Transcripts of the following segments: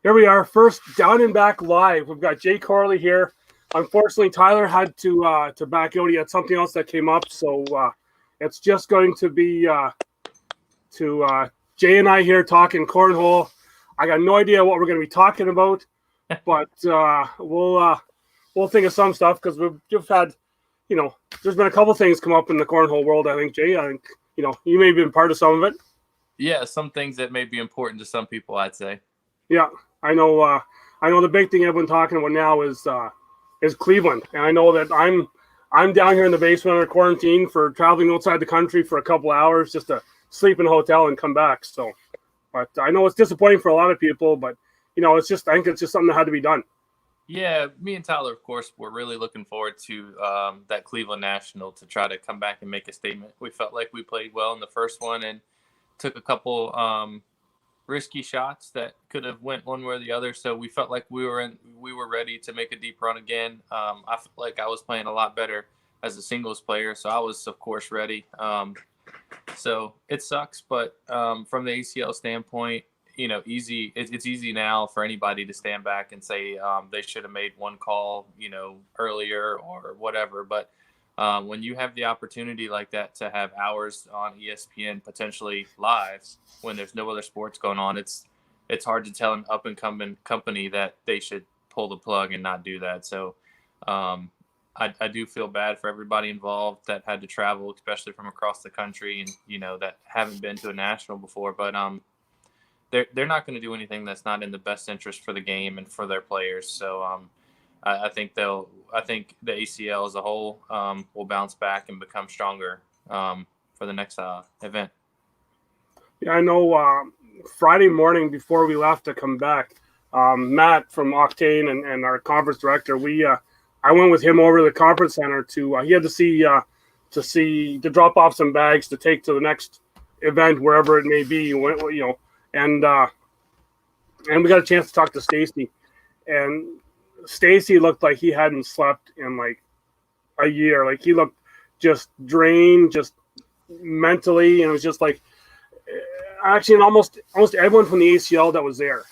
Here we are, first Down and Back live. We've got Jay Corley here. Unfortunately, Tyler had to back out. He had something else that came up, so it's just going to be to Jay and I here talking cornhole. I got no idea what we're going to be talking about, but we'll think of some stuff because we've had, there's been a couple things come up in the cornhole world. I think Jay, I think you may have been part of some of it. Yeah, some things that may be important to some people, I'd say. Yeah, I know. I know the big thing everyone's talking about now is Cleveland, and I know that I'm down here in the basement under quarantine for traveling outside the country for a couple hours just to sleep in a hotel and come back. So, but I know it's disappointing for a lot of people, but it's just I think it's just something that had to be done. Yeah, me and Tyler, of course, we're really looking forward to that Cleveland National to try to come back and make a statement. We felt like we played well in the first one and took a couple risky shots that could have went one way or the other. So we felt like we were ready to make a deep run again. I felt like I was playing a lot better as a singles player, so I was of course ready. So it sucks, but from the ACL standpoint, easy. It's easy now for anybody to stand back and say they should have made one call, earlier or whatever. But when you have the opportunity like that to have hours on ESPN potentially live when there's no other sports going on, it's hard to tell an up and coming company that they should pull the plug and not do that. So I do feel bad for everybody involved that had to travel, especially from across the country and that haven't been to a national before. But they're not going to do anything that's not in the best interest for the game and for their players. So I think the ACL as a whole will bounce back and become stronger for the next event. Yeah, I know. Friday morning before we left to come back, Matt from Octane and our conference director, I went with him over to the conference center to he had to drop off some bags to take to the next event wherever it may be. And we got a chance to talk to Stacy, and Stacy looked like he hadn't slept in like a year. Like he looked just drained, just mentally, and it was just like actually, and almost everyone from the ACL that was there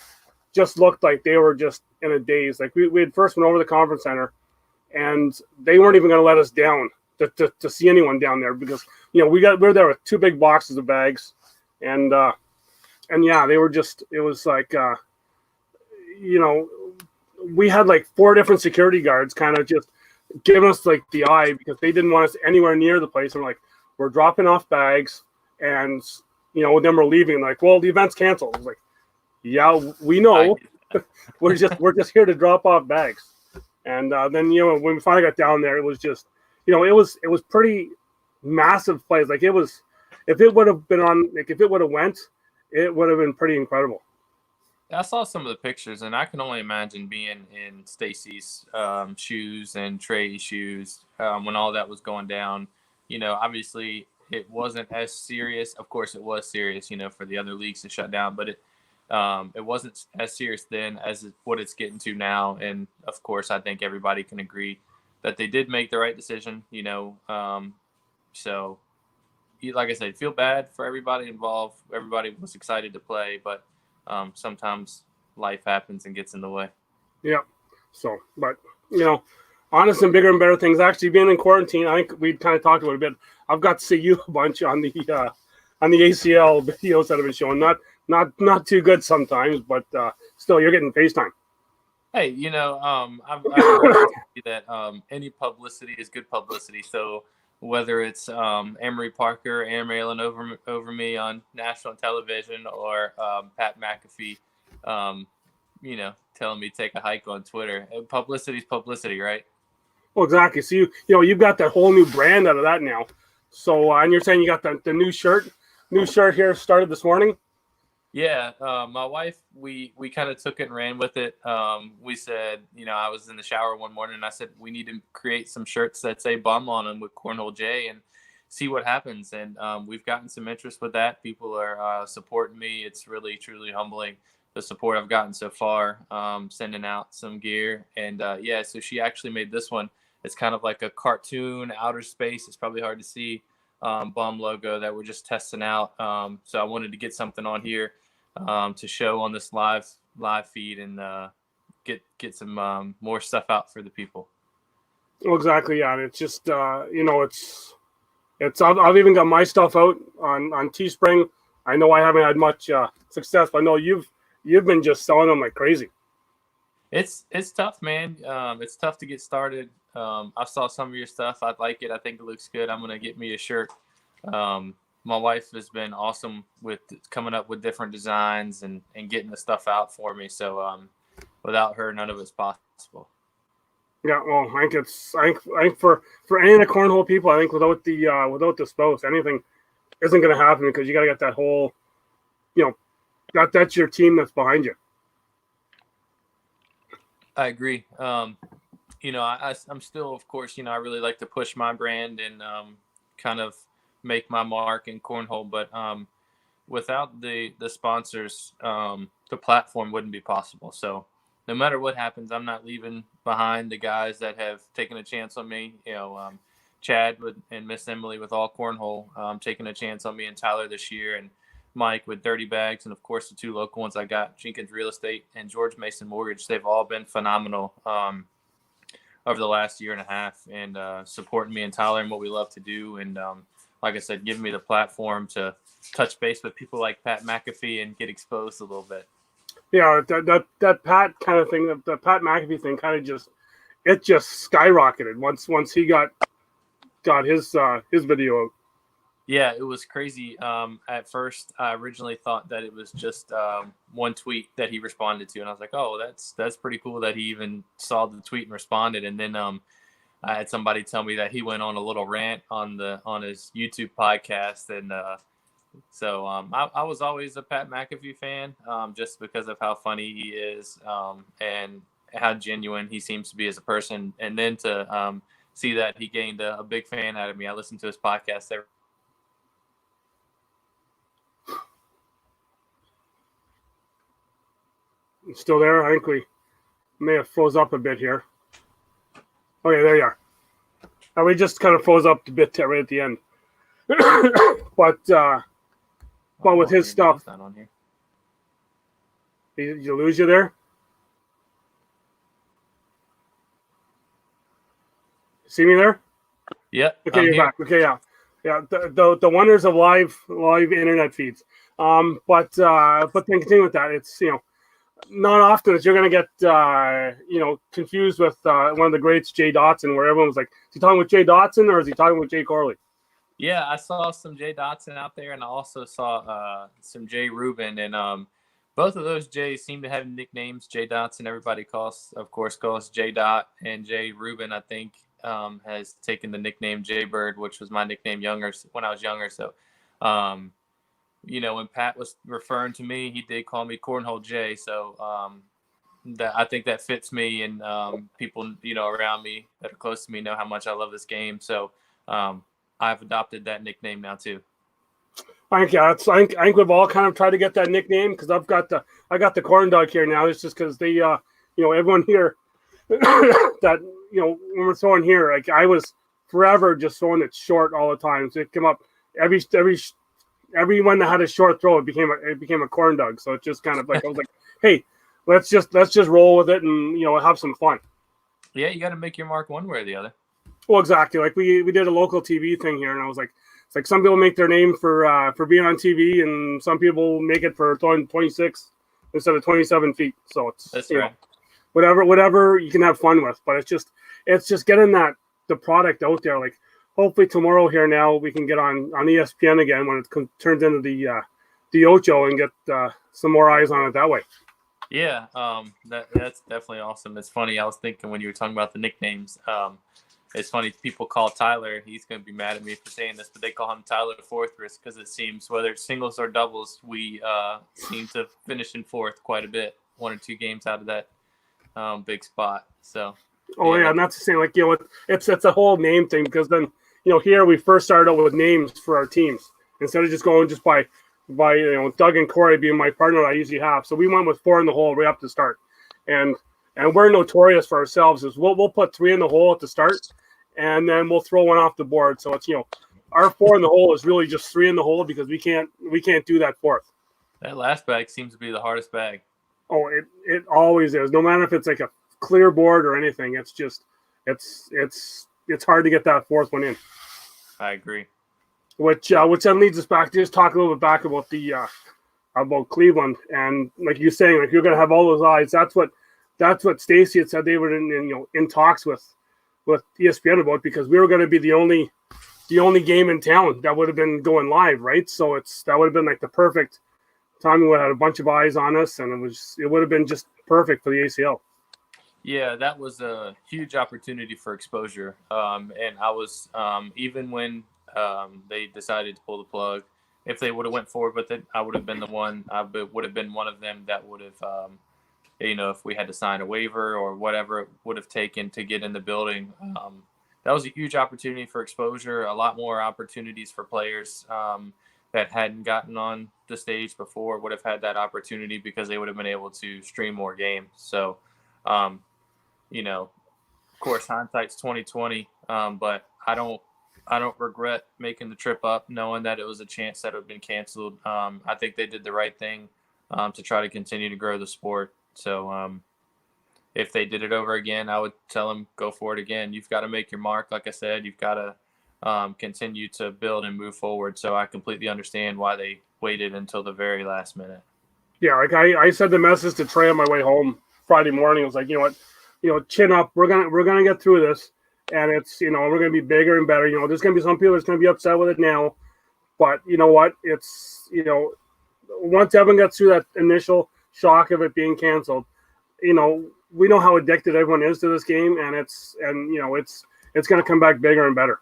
just looked like they were just in a daze. Like we had first went over to the conference center, and they weren't even going to let us down to see anyone down there because we were there with two big boxes of bags, and yeah, they were just, it was like, we had like 4 different security guards kind of just giving us like the eye because they didn't want us anywhere near the place. And we're dropping off bags and, then we're leaving. Like, well, the event's canceled. I was like, yeah, we know. we're just here to drop off bags. And then, when we finally got down there, it was just, it was pretty massive plays. Like it was, if it would have been on, like if it would have went, it would have been pretty incredible. I saw some of the pictures, and I can only imagine being in Stacy's shoes and Trey's shoes when all that was going down. Obviously it wasn't as serious. Of course, it was serious, for the other leagues to shut down, but it wasn't as serious then as what it's getting to now. And of course, I think everybody can agree that they did make the right decision. So. Like I said, feel bad for everybody involved. Everybody was excited to play, but sometimes life happens and gets in the way. Yeah. So, but honest and bigger and better things. Actually, being in quarantine, I think we kind of talked about it a bit. I've got to see you a bunch on the ACL videos that have been showing. Not too good sometimes, but still, you're getting FaceTime. Hey, I've heard that any publicity is good publicity. So. Whether it's Emery Parker airmailing over me on national television or Pat McAfee, telling me to take a hike on Twitter. Publicity's publicity, right? Well, exactly. So you've got that whole new brand out of that now. So and you're saying you got the new shirt here started this morning. Yeah, my wife, we kind of took it and ran with it. We said, I was in the shower one morning and I said, we need to create some shirts that say bum on them with Cornhole J and see what happens. And we've gotten some interest with that. People are supporting me. It's really, truly humbling, the support I've gotten so far, sending out some gear. And so she actually made this one. It's kind of like a cartoon outer space. It's probably hard to see. Bum logo that we're just testing out. So I wanted to get something on here to show on this live live feed and get some more stuff out for the people. Well, exactly. Yeah. And it's just, I've even got my stuff out on Teespring. I know I haven't had much success, but I know you've been just selling them like crazy. It's tough, man. It's tough to get started. I saw some of your stuff. I like it. I think it looks good. I'm gonna get me a shirt. My wife has been awesome with coming up with different designs and getting the stuff out for me. So without her, none of it's possible. Yeah, well, I think for any of the cornhole people, I think without the spouse, anything isn't going to happen because you got to get that whole, that's your team that's behind you. I agree. I'm still, of course, I really like to push my brand and kind of make my mark in cornhole, but without the sponsors, the platform wouldn't be possible. So no matter what happens, I'm not leaving behind the guys that have taken a chance on me. Chad and Miss Emily with All Cornhole taking a chance on me, and Tyler this year, and Mike with Dirty Bags, and of course the two local ones I got, Jenkins Real Estate and George Mason Mortgage. They've all been phenomenal over the last year and a half, and supporting me and Tyler and what we love to do, and like I said, giving me the platform to touch base with people like Pat McAfee and get exposed a little bit. Yeah, that Pat kind of thing, the Pat McAfee thing, kind of just skyrocketed once he got his video out. Yeah, it was crazy. At first, I originally thought that it was just one tweet that he responded to, and I was like, "Oh, that's pretty cool that he even saw the tweet and responded." And then I had somebody tell me that he went on a little rant on his YouTube podcast, and so I was always a Pat McAfee fan, just because of how funny he is and how genuine he seems to be as a person. And then to see that he gained a big fan out of me. I listened to his podcast every. Still there? I think we may have froze up a bit here. Okay, there you are. We just kind of froze up a bit right at the end. But with his stuff, not on here. Did you lose you there? See me there? Yep. Okay, you're back. Okay, yeah. The wonders of live internet feeds. But then continue with that. It's not often that you're going to get confused with one of the greats, Jay Dotson, where everyone was like, is he talking with Jay Dotson or is he talking with Jay Corley? Yeah, I saw some Jay Dotson out there, and I also saw some Jay Rubin, and both of those Jays seem to have nicknames. Jay Dotson, everybody calls Jay Dot, and Jay Rubin, I think, has taken the nickname Jay Bird, which was my nickname when I was younger. So, when Pat was referring to me, he did call me Cornhole Jay. So that I think that fits me, and people around me that are close to me know how much I love this game. So I've adopted that nickname now too. I think we've all kind of tried to get that nickname because I got the CornDoug here now. It's just because they everyone here that when we're throwing here, like I was forever just throwing it short all the time. So it came up everyone that had a short throw, it became a CornDoug. So it just kind of like I was like, hey, let's just roll with it and have some fun. Yeah, you got to make your mark one way or the other. Well, exactly. Like we did a local TV thing here, and I was like, it's like some people make their name for being on TV, and some people make it for throwing 26 instead of 27 feet. So it's right. Whatever you can have fun with, but it's just getting the product out there. Like hopefully tomorrow here now we can get on ESPN again when it turns into the Ocho and get some more eyes on it that way. Yeah, that's definitely awesome. It's funny. I was thinking when you were talking about the nicknames. It's funny, people call Tyler, he's going to be mad at me for saying this, but they call him Tyler Fourth because it seems, whether it's singles or doubles, we seem to finish in fourth quite a bit, 1 or 2 games out of that big spot. So. Yeah, and that's the same. Like, it's a whole name thing because then, here we first started out with names for our teams instead of just going just by Doug and Corey being my partner I usually have. So we went with 4 in the hole right up to start. And we're notorious for ourselves is we'll put 3 in the hole at the start, and then we'll throw one off the board. So it's our 4 in the hole is really just 3 in the hole because we can't do that fourth. That last bag seems to be the hardest bag. Oh, it always is. No matter if it's like a clear board or anything, it's just it's hard to get that fourth one in. I agree. Which then leads us back to just talk a little bit back about Cleveland, and like you're saying, like you're gonna have all those eyes. That's what Stacy had said they were in talks with ESPN about, because we were going to be the only game in town that would have been going live, right? So that would have been like the perfect time. We would have had a bunch of eyes on us, and it would have been just perfect for the ACL. Yeah, that was a huge opportunity for exposure. And I was even when they decided to pull the plug, if they would have went forward with it, I would have been the one. I would have been one of them that would have, if we had to sign a waiver or whatever it would have taken to get in the building. That was a huge opportunity for exposure. A lot more opportunities for players that hadn't gotten on the stage before would have had that opportunity because they would have been able to stream more games. So. Of course, hindsight's 2020, but I don't regret making the trip up, knowing that it was a chance that it had been canceled. I think they did the right thing to try to continue to grow the sport. So if they did it over again, I would tell them go for it again. You've got to make your mark. Like I said, you've got to continue to build and move forward. So I completely understand why they waited until the very last minute. Yeah, like I said the message to Trey on my way home Friday morning. I was like, you know what, chin up. We're gonna get through this, and it's we're gonna be bigger and better. There's gonna be some people that's gonna be upset with it now, but you know what? It's once everyone gets through that initial shock of it being canceled, we know how addicted everyone is to this game, and it's gonna come back bigger and better.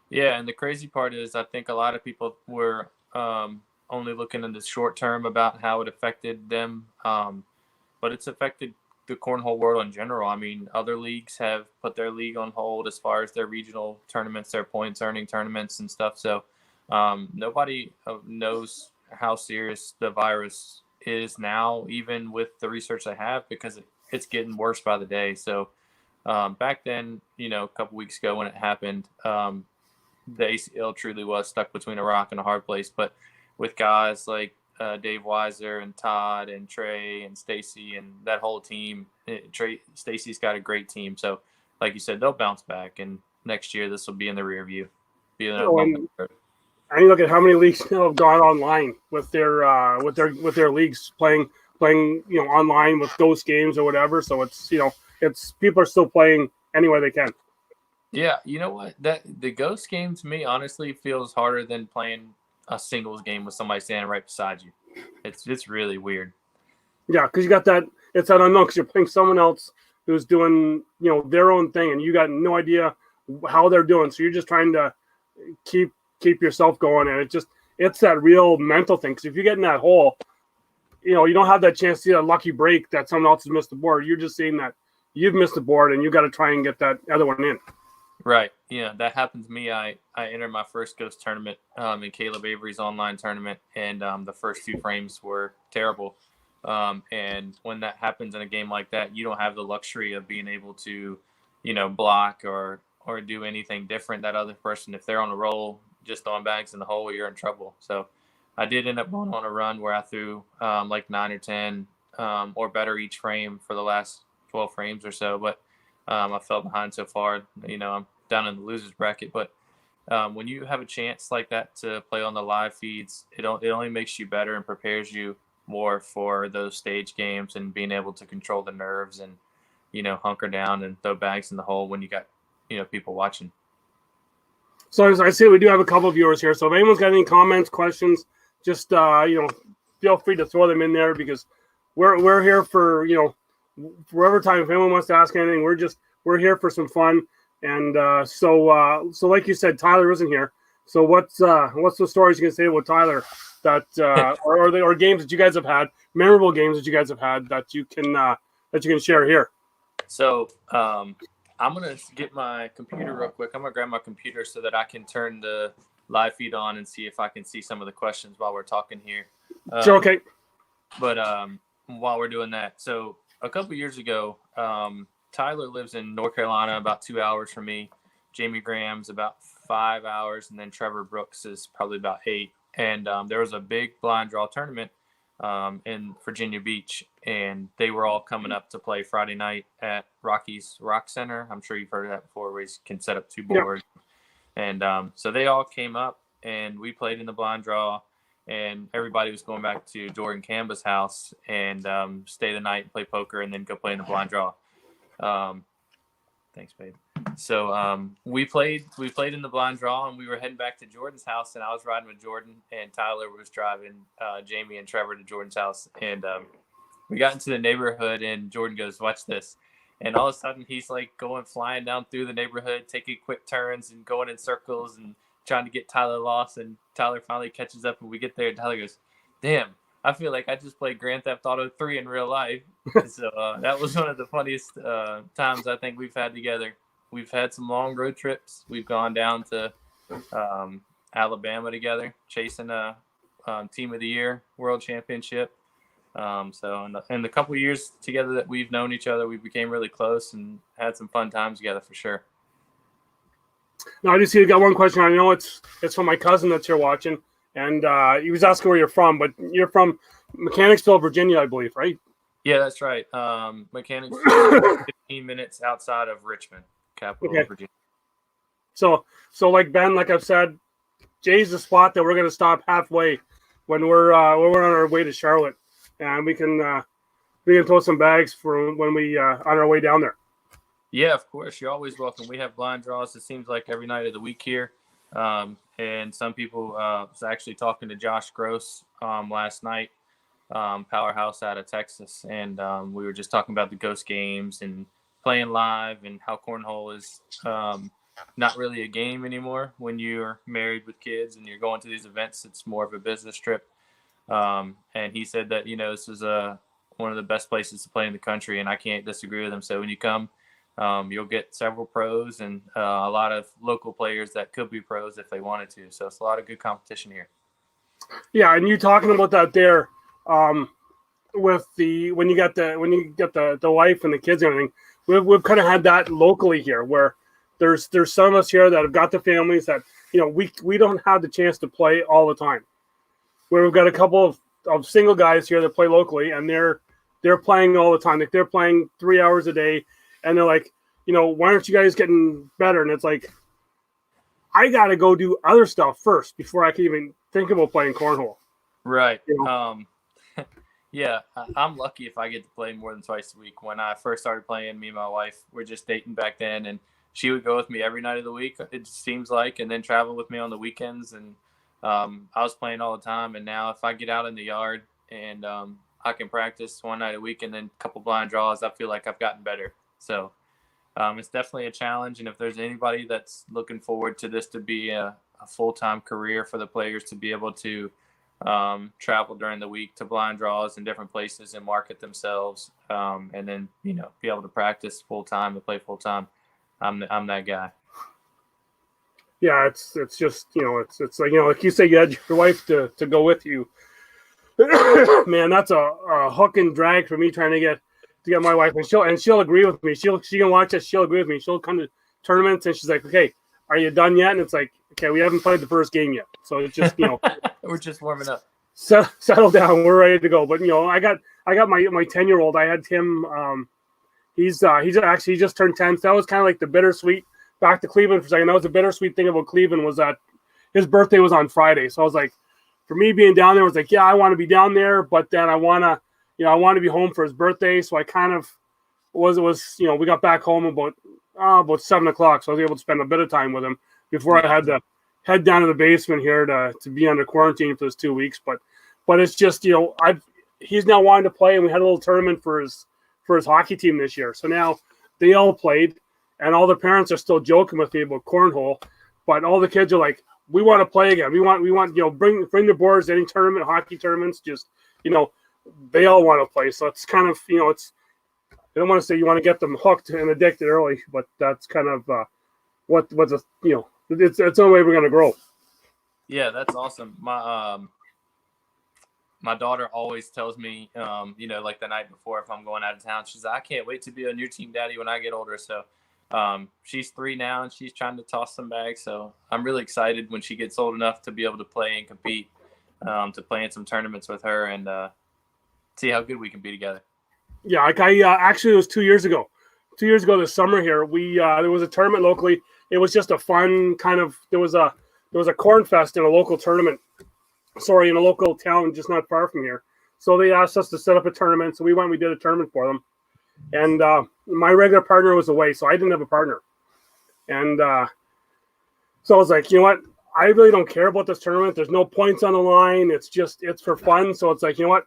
Yeah, and the crazy part is I think a lot of people were only looking in the short term about how it affected them, but it's affected the cornhole world in general. I mean, other leagues have put their league on hold as far as their regional tournaments, their points earning tournaments and stuff. So nobody knows how serious the virus is now, even with the research they have, because it's getting worse by the day. So back then, a couple weeks ago when it happened, the ACL truly was stuck between a rock and a hard place. But with guys like Dave Weiser and Todd and Trey and Stacy and that whole team, Stacy's got a great team. So, like you said, they'll bounce back, and next year this will be in the rear view. And you look at how many leagues now have gone online with their leagues playing online with ghost games or whatever. So it's people are still playing any way they can. Yeah, you know what? The ghost game to me honestly feels harder than playing a singles game with somebody standing right beside you. It's really weird. Yeah, because you got that. It's that unknown because you're playing someone else who's doing their own thing, and you got no idea how they're doing. So you're just trying to keep yourself going, and it's that real mental thing. Because if you get in that hole, you don't have that chance to see a lucky break that someone else has missed the board. You're just seeing that you've missed the board, and you got to try and get that other one in. Right. Yeah, that happened to me. I entered my first ghost tournament in Caleb Avery's online tournament, and the first two frames were terrible. And when that happens in a game like that, you don't have the luxury of being able to, block or do anything different. That other person, if they're on a roll, just throwing bags in the hole, you're in trouble. So I did end up going on a run where I threw like 9 or 10 or better each frame for the last 12 frames or so. But I fell behind so far, I'm down in the losers bracket. But when you have a chance like that to play on the live feeds, it only makes you better and prepares you more for those stage games and being able to control the nerves and, hunker down and throw bags in the hole when you got, people watching. So as I say, we do have a couple of viewers here. So if anyone's got any comments, questions, just feel free to throw them in there, because we're here for forever time. If anyone wants to ask anything, we're here for some fun. And so like you said, Tyler isn't here. So what's the stories you can say about Tyler that or games that you guys have had, memorable games that you guys have had that you can share here? So I'm going to get my computer real quick. I'm going to grab my computer so that I can turn the live feed on and see if I can see some of the questions while we're talking here. Sure, okay. But while we're doing that, so a couple years ago, Tyler lives in North Carolina, about 2 hours from me. Jamie Graham's about 5 hours, and then Trevor Brooks is probably about 8. And there was a big blind draw tournament in Virginia Beach, and they were all coming up to play Friday night at Rocky's Rock Center. I'm sure you've heard of that before, where you can set up 2 boards. Yep. And so they all came up, and we played in the blind draw, and everybody was going back to Jordan Camba's house and stay the night and play poker and then go play in the blind draw. Thanks, babe. So we played in the blind draw, and we were heading back to Jordan's house, and I was riding with Jordan, and Tyler was driving Jamie and Trevor to Jordan's house. And we got into the neighborhood, and Jordan goes, "Watch this." And all of a sudden, he's like flying down through the neighborhood, taking quick turns and going in circles and trying to get Tyler lost. And Tyler finally catches up, and we get there, and Tyler goes, "Damn, I feel like I just played Grand Theft Auto 3 in real life." So that was one of the funniest times I think we've had together. We've had some long road trips. We've gone down to Alabama together, chasing a Team of the Year World Championship. So in the couple of years together that we've known each other, we became really close and had some fun times together for sure. Now, I just see you got one question. I know it's from my cousin that's here watching, and he was asking where you're from, but you're from Mechanicsville, Virginia, I believe, right? Yeah, that's right. Mechanicsville, 15 minutes outside of Richmond, capital of Virginia. So like Ben, like I've said, Jay's the spot that we're going to stop halfway when we're on our way to Charlotte, and we can throw some bags for when we on our way down there. Yeah, of course. You're always welcome. We have blind draws, it seems like, every night of the week here. And some people was actually talking to Josh Gross last night, Powerhouse out of Texas. And we were just talking about the ghost games and playing live and how Cornhole is not really a game anymore when you're married with kids and you're going to these events. It's more of a business trip. And he said that, this is one of the best places to play in the country, and I can't disagree with him. So when you come, you'll get several pros and a lot of local players that could be pros if they wanted to. So it's a lot of good competition here. Yeah, and you talking about that there with when you get the wife and the kids and everything. We've kind of had that locally here, where there's some of us here that have got the families that we don't have the chance to play all the time. Where we've got a couple of single guys here that play locally, and they're playing all the time. Like, they're playing 3 hours a day. And they're like, why aren't you guys getting better? And it's like, I got to go do other stuff first before I can even think about playing cornhole. Right. Yeah, I'm lucky if I get to play more than twice a week. When I first started playing, me and my wife were just dating back then, and she would go with me every night of the week, it seems like, and then travel with me on the weekends. And I was playing all the time. And now if I get out in the yard and I can practice one night a week and then a couple blind draws, I feel like I've gotten better. So it's definitely a challenge. And if there's anybody that's looking forward to this to be a full-time career for the players to be able to travel during the week to blind draws in different places and market themselves, and then, be able to practice full-time and play full-time, I'm that guy. Yeah, it's just, it's like, like you say, you had your wife to go with you. Man, that's a hook and drag for me trying to get my wife, and she'll agree with me. She can watch us. She'll agree with me. She'll come to tournaments and she's like, "Okay, are you done yet?" And it's like, "Okay, we haven't played the first game yet, so it's just we're just warming up. Settle down. We're ready to go." But I got my 10-year-old. I had him. He's actually just turned 10. So that was kind of like the bittersweet. Back to Cleveland for a second. That was the bittersweet thing about Cleveland, was that his birthday was on Friday. So I was like, for me being down there, I was like, yeah, I want to be down there, but then I want to be home for his birthday. So I kind of was we got back home about 7:00. So I was able to spend a bit of time with him before I had to head down to the basement here to be under quarantine for those 2 weeks. But it's just, he's now wanting to play, and we had a little tournament for his hockey team this year. So now they all played, and all the parents are still joking with me about cornhole, but all the kids are like, we want to play again. We want bring the boards, any tournament, hockey tournaments, just, they all want to play. So it's kind of, it's, I don't want to say you want to get them hooked and addicted early, but that's kind of it's the only way we're going to grow. Yeah, that's awesome. My daughter always tells me, like the night before, if I'm going out of town, she's like, "I can't wait to be on your team, Daddy, when I get older." So she's 3 now, and she's trying to toss some bags. So I'm really excited when she gets old enough to be able to play and compete, to play in some tournaments with her and see how good we can be together. Yeah, like I actually it was 2 years ago. 2 years ago this summer here, we there was a tournament locally. It was just a fun kind of there was a corn fest in a local tournament. Sorry, in a local town just not far from here. So they asked us to set up a tournament. So we went. We did a tournament for them, and my regular partner was away, so I didn't have a partner. And so I was like, you know what? I really don't care about this tournament. There's no points on the line. It's for fun. So it's like, you know what?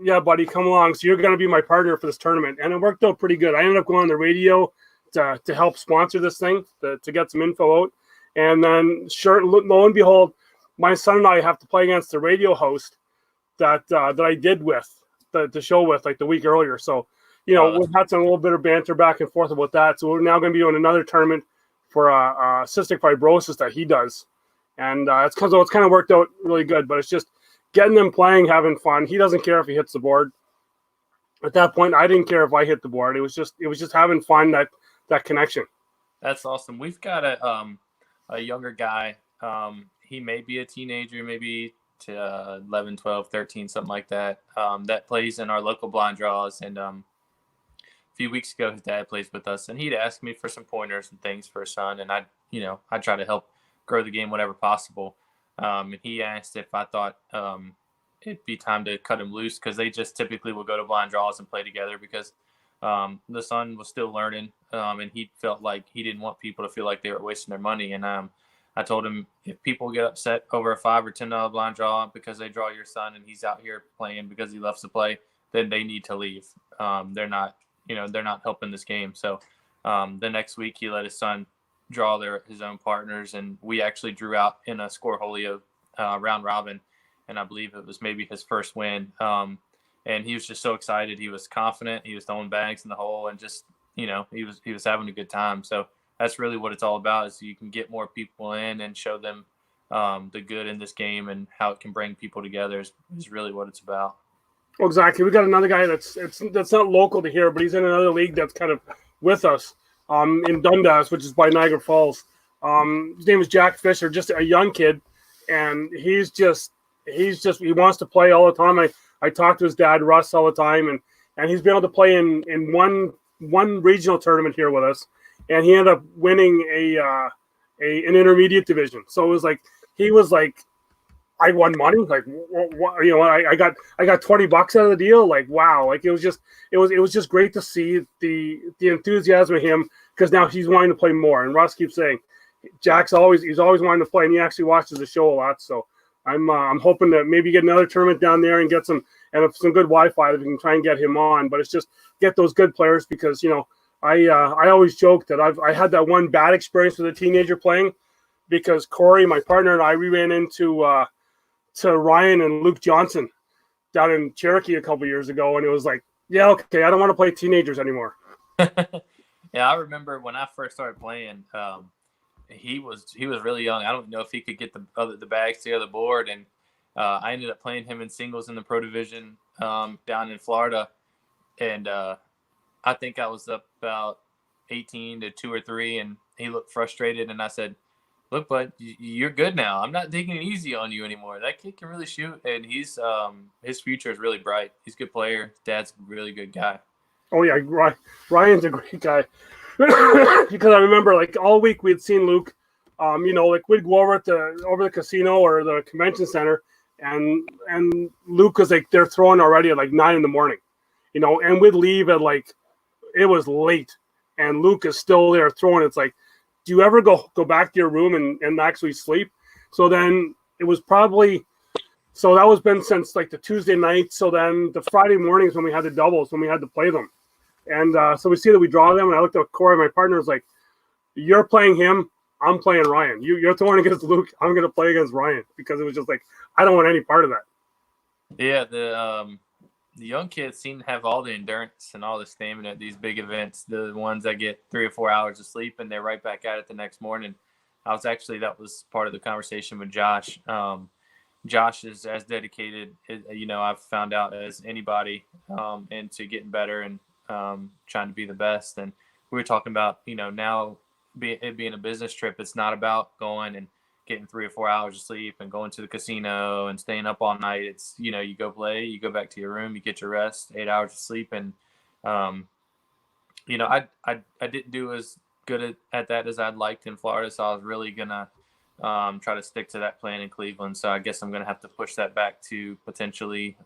Yeah, buddy, come along. So you're going to be my partner for this tournament. And it worked out pretty good. I ended up going on the radio to help sponsor this thing, to get some info out. And then, sure, lo and behold, my son and I have to play against the radio host that I did with the show with like the week earlier. So, we've had some little bit of banter back and forth about that. So we're now going to be doing another tournament for cystic fibrosis that he does. And it's kind of worked out really good, but it's just getting them playing, having fun. He doesn't care if he hits the board. At that point, I didn't care if I hit the board. It was just having fun, that connection. That's awesome. We've got a younger guy. He may be a teenager, maybe to 11, 12, 13, something like that, that plays in our local blind draws. And a few weeks ago, his dad plays with us, and he'd asked me for some pointers and things for his son. And I try to help grow the game whatever possible. And he asked if I thought it'd be time to cut him loose, because they just typically will go to blind draws and play together, because the son was still learning, and he felt like he didn't want people to feel like they were wasting their money. And I told him, if people get upset over a $5 or $10 blind draw because they draw your son and he's out here playing because he loves to play, then they need to leave. They're not helping this game. So the next week he let his son draw his own partners, and we actually drew out in a Cornhole round robin, and I believe it was maybe his first win. And he was just so excited. He was confident. He was throwing bags in the hole, and just he was having a good time. So that's really what it's all about, is you can get more people in and show them the good in this game and how it can bring people together is really what it's about. Well, exactly. We got another guy that's not local to here, but he's in another league that's kind of with us in Dundas, which is by Niagara Falls. His name is Jack Fisher, just a young kid, and he wants to play all the time. I talk to his dad, Russ, all the time, and he's been able to play in one regional tournament here with us, and he ended up winning an intermediate division. So it was like he was like, I won money. Like, I got $20 out of the deal. Like, wow. Like it was just great to see the enthusiasm of him, because now he's wanting to play more. And Russ keeps saying, he's always wanting to play, and he actually watches the show a lot. So I'm hoping to maybe get another tournament down there and get some good Wi-Fi that we can try and get him on. But it's just get those good players, because I always joke that I had that one bad experience with a teenager playing, because Corey, my partner, and we ran into to Ryan and Luke Johnson down in Cherokee a couple years ago, and it was like, yeah, okay, I don't want to play teenagers anymore. Yeah, I remember when I first started playing, he was really young. I don't know if he could get the bags to the other board, and I ended up playing him in singles in the pro division down in Florida, and I think I was up about 18 to 2 or 3, and he looked frustrated, and I said, look, bud, you're good now. I'm not taking it easy on you anymore. That kid can really shoot, and he's his future is really bright. He's a good player. Dad's a really good guy. Oh yeah, Ryan's a great guy. Because I remember, like, all week we'd seen Luke. Like we'd go over the casino or the convention center, and Luke was like, they're throwing already at like 9 a.m. And we'd leave at like, it was late, and Luke is still there throwing. It's like, do you ever go back to your room and actually sleep? So then it was probably, so that was been since like the Tuesday night. So then the Friday mornings when we had the doubles, when we had to play them. And so we see that we draw them, and I looked at Corey, my partner, was like, you're playing him, I'm playing Ryan. You're throwing against Luke, I'm going to play against Ryan, because it was just like, I don't want any part of that. Yeah, the young kids seem to have all the endurance and all the stamina at these big events. The ones that get 3 or 4 hours of sleep and they're right back at it the next morning. That was part of the conversation with Josh. Josh is as dedicated, I've found out, as anybody into getting better and trying to be the best. And we were talking about, now it being a business trip, it's not about going and getting 3 or 4 hours of sleep and going to the casino and staying up all night. It's, you go play, you go back to your room, you get your rest, 8 hours of sleep, and You know, I didn't do as good at that as I'd liked in Florida, so I was really gonna try to stick to that plan in Cleveland. So I guess I'm gonna have to push that back to potentially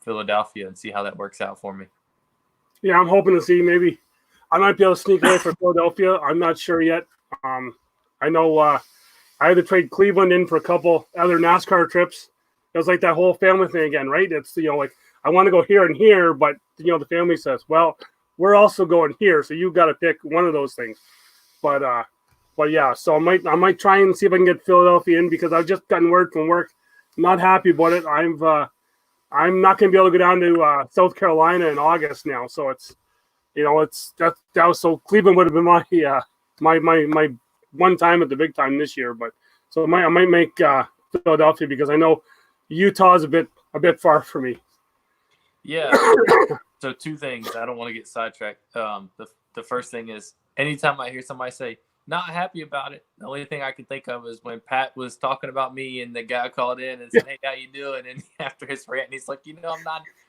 Philadelphia and see how that works out for me. Yeah, I'm hoping to see maybe I might be able to sneak away for Philadelphia. I'm not sure yet. I know I had to trade Cleveland in for a couple other NASCAR trips. It was like that whole family thing again, right? It's like I want to go here and here, but the family says, well, we're also going here, so you got to pick one of those things. But yeah, so I might try and see if I can get Philadelphia in because I've just gotten word from work. I'm not happy about it. I'm not going to be able to go down to South Carolina in August now, so it's that was so Cleveland would have been my one time at the big time this year, but so I might make Philadelphia because I know Utah is a bit far for me. Yeah. So two things. I don't want to get sidetracked. The first thing is anytime I hear somebody say not happy about it, the only thing I can think of is when Pat was talking about me and the guy called in and said, "Hey, how you doing?" And after his rant, he's like, "I'm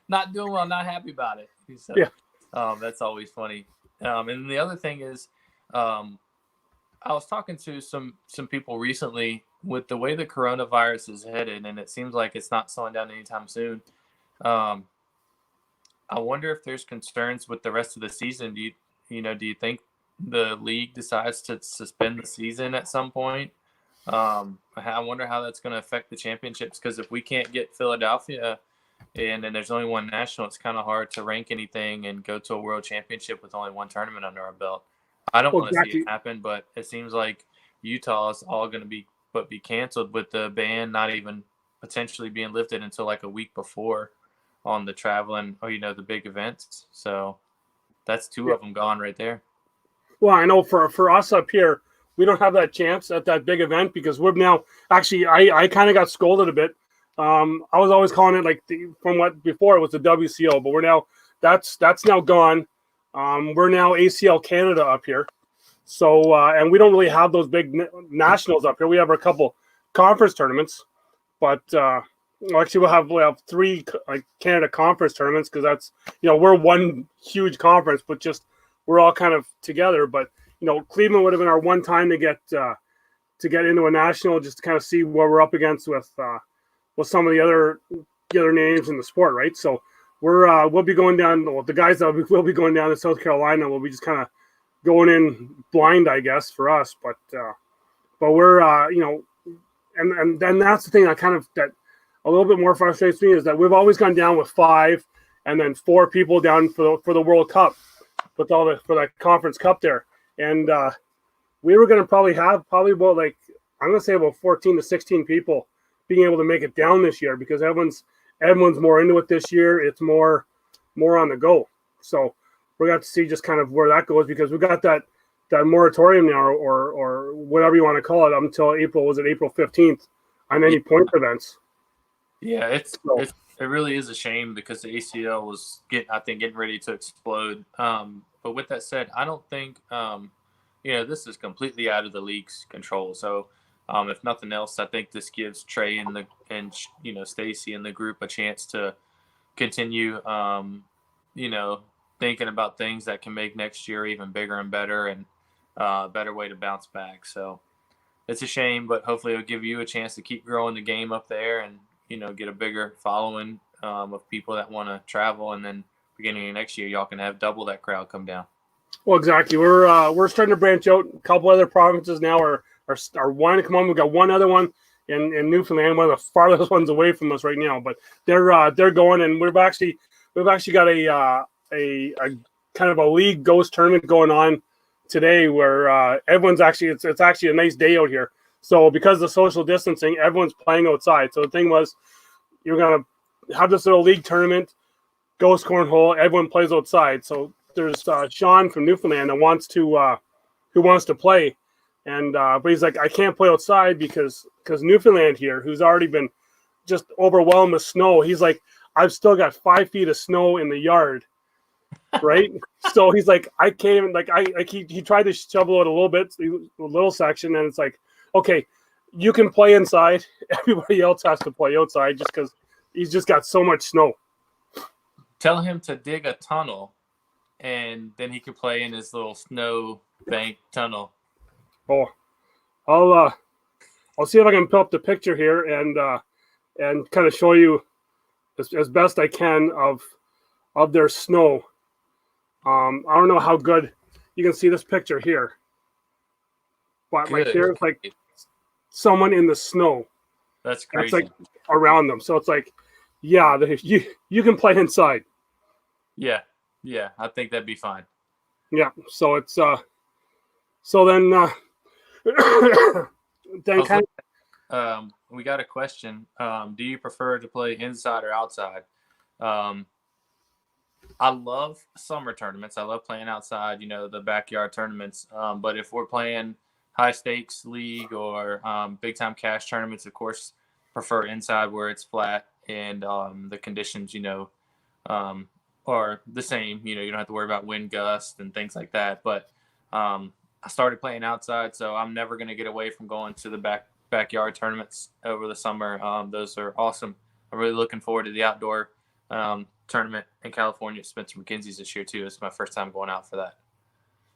not doing well. I'm not happy about it." So, yeah. That's always funny. And the other thing is, I was talking to some people recently with the way the coronavirus is headed, and it seems like it's not slowing down anytime soon. I wonder if there's concerns with the rest of the season. Do you think the league decides to suspend the season at some point? I wonder how that's going to affect the championships, because if we can't get Philadelphia and then there's only one national, it's kind of hard to rank anything and go to a world championship with only one tournament under our belt. I don't want to see it happen, but it seems like Utah is all going to be canceled with the ban not even potentially being lifted until like a week before on the traveling or the big events. So that's two of them gone right there. Well, I know for us up here, we don't have that chance at that big event because we're now actually I kind of got scolded a bit. I was always calling it like from what before it was the WCO, but we're now that's now gone. We're now ACL Canada up here, so and we don't really have those big nationals up here. We have a couple conference tournaments, but actually we'll have three like Canada conference tournaments because that's we're one huge conference, but just we're all kind of together. But Cleveland would have been our one time to get into a national, just to kind of see what we're up against with some of the other names in the sport, right? So we'll be going down. Well, the guys that will be going down to South Carolina will be just kind of going in blind, I guess, for us. But we're and then that's the thing that a little bit more frustrates me is that we've always gone down with 5 and then 4 people down for the World Cup, for that conference cup there, and we were going to probably have about like I'm going to say about 14 to 16 people being able to make it down this year because everyone's more into it this year. It's more on the go. So we're going to see just kind of where that goes because we got that moratorium now or whatever you want to call it up until April 15th on any point events. Yeah, it really is a shame because the ACL was getting ready to explode. But with that said, I don't think this is completely out of the league's control. So if nothing else, I think this gives Trey and Stacy and the group a chance to continue thinking about things that can make next year even bigger and better and a better way to bounce back. So it's a shame, but hopefully it'll give you a chance to keep growing the game up there and get a bigger following of people that want to travel, and then beginning of next year, y'all can have double that crowd come down. Well, exactly. We're starting to branch out. A couple other provinces now are wanting to come on. We've got one other one in Newfoundland, one of the farthest ones away from us right now, but they're going, and we've actually got a kind of a league ghost tournament going on today where everyone's actually it's actually a nice day out here. So because of the social distancing, everyone's playing outside. So the thing was, you're going to have this little league tournament, ghost cornhole, everyone plays outside. So there's Sean from Newfoundland that wants to play. And but he's like, I can't play outside because Newfoundland here, who's already been just overwhelmed with snow, he's like, I've still got 5 feet of snow in the yard. Right. So he's like, I can't even he tried to shovel it a little section, and it's like, okay, you can play inside. Everybody else has to play outside just because he's just got so much snow. Tell him to dig a tunnel, and then he could play in his little snow bank tunnel. Oh, I'll see if I can pull up the picture here and kind of show you as best I can of their snow. I don't know how good you can see this picture here, but Good. like there's like someone in the snow. That's crazy. That's like around them. So it's like, yeah, you can play inside. Yeah, I think that'd be fine. Yeah. So it's so then then kind of, we got a question. Do you prefer to play inside or outside? I love summer tournaments. I love playing outside, the backyard tournaments. But if we're playing high stakes league or big time cash tournaments, of course, prefer inside where it's flat and the conditions, are the same. You don't have to worry about wind gusts and things like that. But I started playing outside, so I'm never going to get away from going to the backyard tournaments over the summer. Those are awesome. I'm really looking forward to the outdoor tournament in California at Spencer McKenzie's this year too. It's my first time going out for that.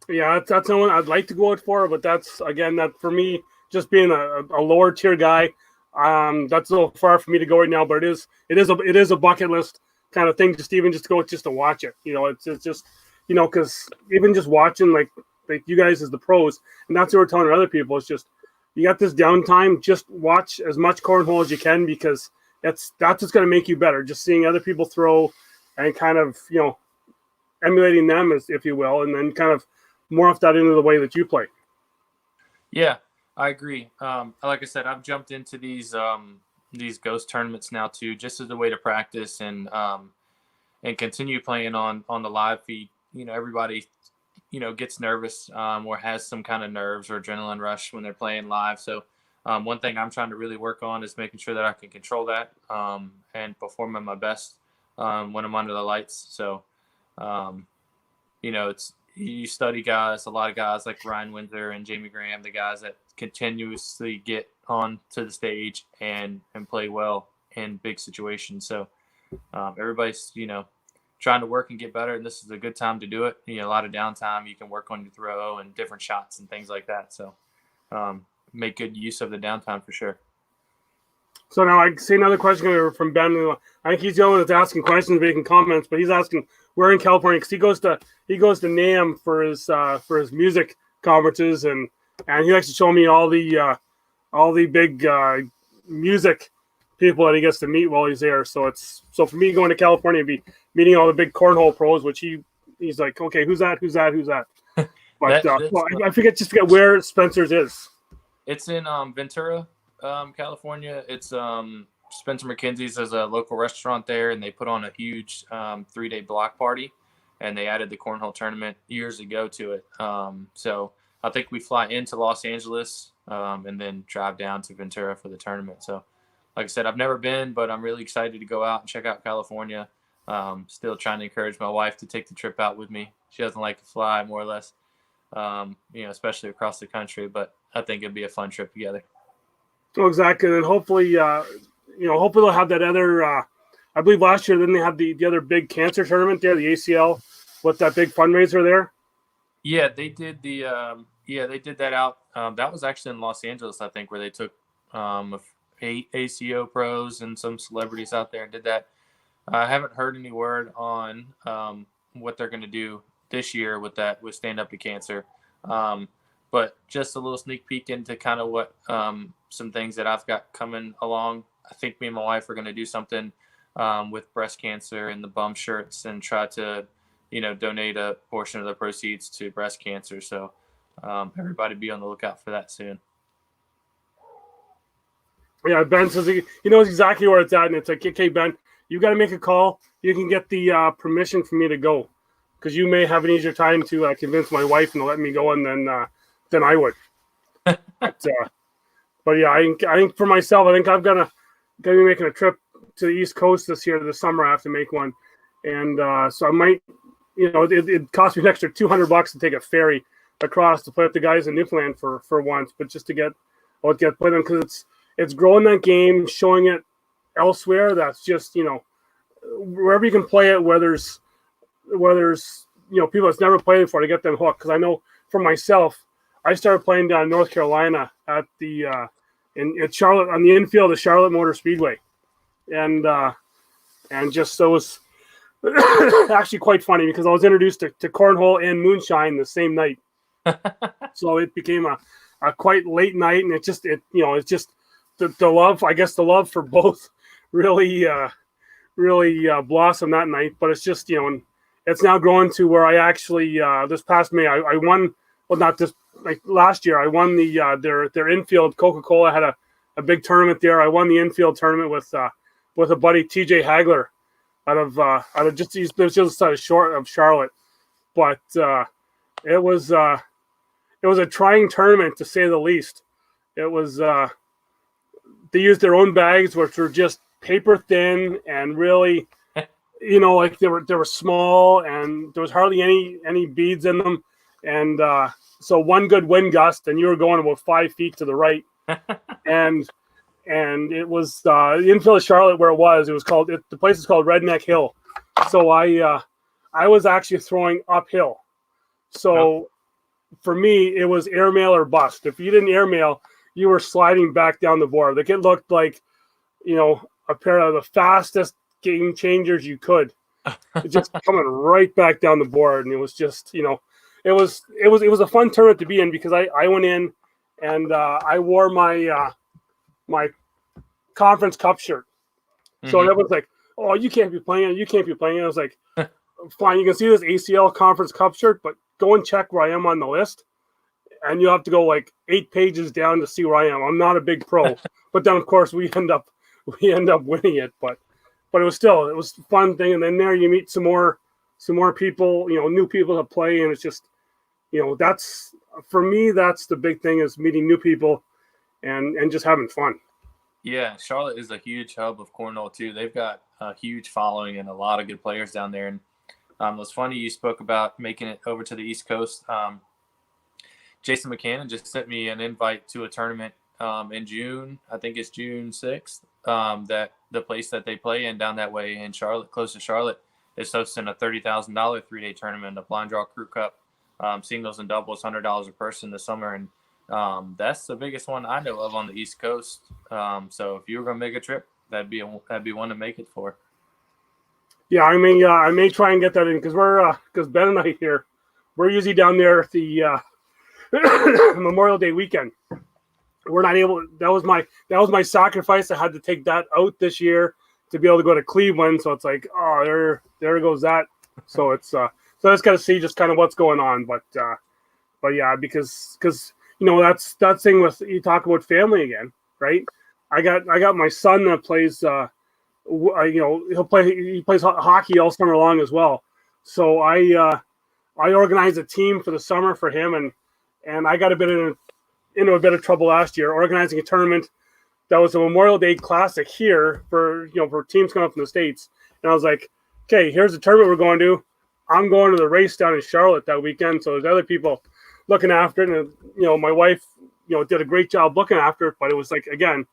Yeah, that's the one I'd like to go out for, but that's again that for me, just being a lower tier guy, that's a little far for me to go right now. But it is a bucket list kind of thing, just to go just to watch it. It's just because even just watching like you guys as the pros, and that's what we're telling other people. It's just you got this downtime, just watch as much cornhole as you can because that's what's going to make you better. Just seeing other people throw and kind of emulating them, as if you will, and then kind of morph that into the way that you play. Yeah, I agree. Like I said, I've jumped into these ghost tournaments now too, just as a way to practice and continue playing on the live feed. Everybody gets nervous or has some kind of nerves or adrenaline rush when they're playing live. So one thing I'm trying to really work on is making sure that I can control that and perform at my best when I'm under the lights. So it's you study guys, a lot of guys like Ryan Windsor and Jamie Graham, the guys that continuously get on to the stage and play well in big situations. So everybody's, trying to work and get better. And this is a good time to do it. A lot of downtime. You can work on your throw and different shots and things like that. So make good use of the downtime for sure. So now I see another question from Ben. I think he's the only one that's asking questions, making comments, but he's asking where in California, because he goes to NAMM for his music conferences, and he likes to show me all the big music people that he gets to meet while he's there. So for me going to California, it'd be meeting all the big cornhole pros, which he's like, okay, who's that? But I forget where Spencer's is. It's in Ventura, California. It's Spencer McKenzie's is a local restaurant there, and they put on a huge 3-day block party, and they added the cornhole tournament years ago to it. So I think we fly into Los Angeles and then drive down to Ventura for the tournament. So like I said, I've never been, but I'm really excited to go out and check out California. Still trying to encourage my wife to take the trip out with me. She doesn't like to fly, more or less, especially across the country, but I think it'd be a fun trip together. Oh, exactly. And hopefully, hopefully they'll have that other, I believe last year, then they had the other big cancer tournament there, the ACL, with that big fundraiser there. Yeah, they did they did that out. That was actually in Los Angeles, I think, where they took 8 ACO pros and some celebrities out there and did that. I haven't heard any word on what they're going to do this year with Stand Up to Cancer. But just a little sneak peek into kind of what some things that I've got coming along. I think me and my wife are going to do something with breast cancer and the bum shirts and try to, donate a portion of the proceeds to breast cancer. So everybody be on the lookout for that soon. Yeah, Ben says he knows exactly where it's at, and it's like, okay, Ben, you got to make a call. You can get the permission for me to go, because you may have an easier time to convince my wife and to let me go, and than I would. But yeah, I think for myself, I think I'm gonna be making a trip to the East Coast this summer. I have to make one, and so I might, it cost me an extra $200 to take a ferry across to play with the guys in Newfoundland for once, but just to get played on, because it's growing that game, showing it elsewhere. That's just wherever you can play it, where there's people that's never played before to get them hooked. Because I know for myself, I started playing down in North Carolina at the in Charlotte on the infield of Charlotte Motor Speedway, and just so it was actually quite funny because I was introduced to cornhole and moonshine the same night. So it became a quite late night, and it's just the love, I guess the love for both really blossomed that night. But it's just, and it's now grown to where I actually this past May I won, well, not this, like last year I won the their infield. Coca-Cola had a big tournament there. I won the infield tournament with a buddy, TJ Hagler, out of just outside of Charlotte. But it was a trying tournament to say the least. It was they used their own bags, which were just paper thin and really, like they were small, and there was hardly any beads in them. And so one good wind gust, and you were going about 5 feet to the right. and it was the infield of Charlotte where it was called, the place is called Redneck Hill. So I was actually throwing uphill. So for me, it was airmail or bust. If you didn't airmail, you were sliding back down the board. Like it looked like, a pair of the fastest game changers you could. Just coming right back down the board. And it was just, it was a fun tournament to be in because I went in and I wore my my conference cup shirt. So everyone's like, "Oh, you can't be playing it. You can't be playing it." I was like, "Fine, you can see this ACL conference cup shirt, but go and check where I am on the list, and you have to go like 8 pages down to see where I am. I'm not a big pro." But then, of course, we end up winning it. But it was a fun thing. And then there you meet some more people, new people to play, and it's just, that's for me. That's the big thing, is meeting new people and just having fun. Yeah, Charlotte is a huge hub of cornhole too. They've got a huge following and a lot of good players down there. And it was funny you spoke about making it over to the East Coast. Jason McCannon just sent me an invite to a tournament in June. I think it's June 6th. That the place that they play in down that way in Charlotte, close to Charlotte, is hosting a $30,000 3-day tournament, a blind draw crew cup, singles and doubles, $100 a person this summer. And that's the biggest one I know of on the East Coast. So if you were going to make a trip, that'd be one to make it for. Yeah, I mean, I may try and get that in because Ben and I here, we're usually down there at the Memorial Day weekend. We're not able. That was my sacrifice. I had to take that out this year to be able to go to Cleveland. So it's like, oh, there goes that. So it's so I just got to see just kind of what's going on. But yeah, because that's that thing with, you talk about family again, right? I got my son that plays. He plays hockey all summer long as well. So I organized a team for the summer for him, and I got a bit a bit of trouble last year organizing a tournament that was a Memorial Day Classic here for teams coming up from the States. And I was like, okay, here's the tournament we're going to. I'm going to the race down in Charlotte that weekend. So there's other people looking after it. And, my wife, did a great job looking after it, but it was like, again,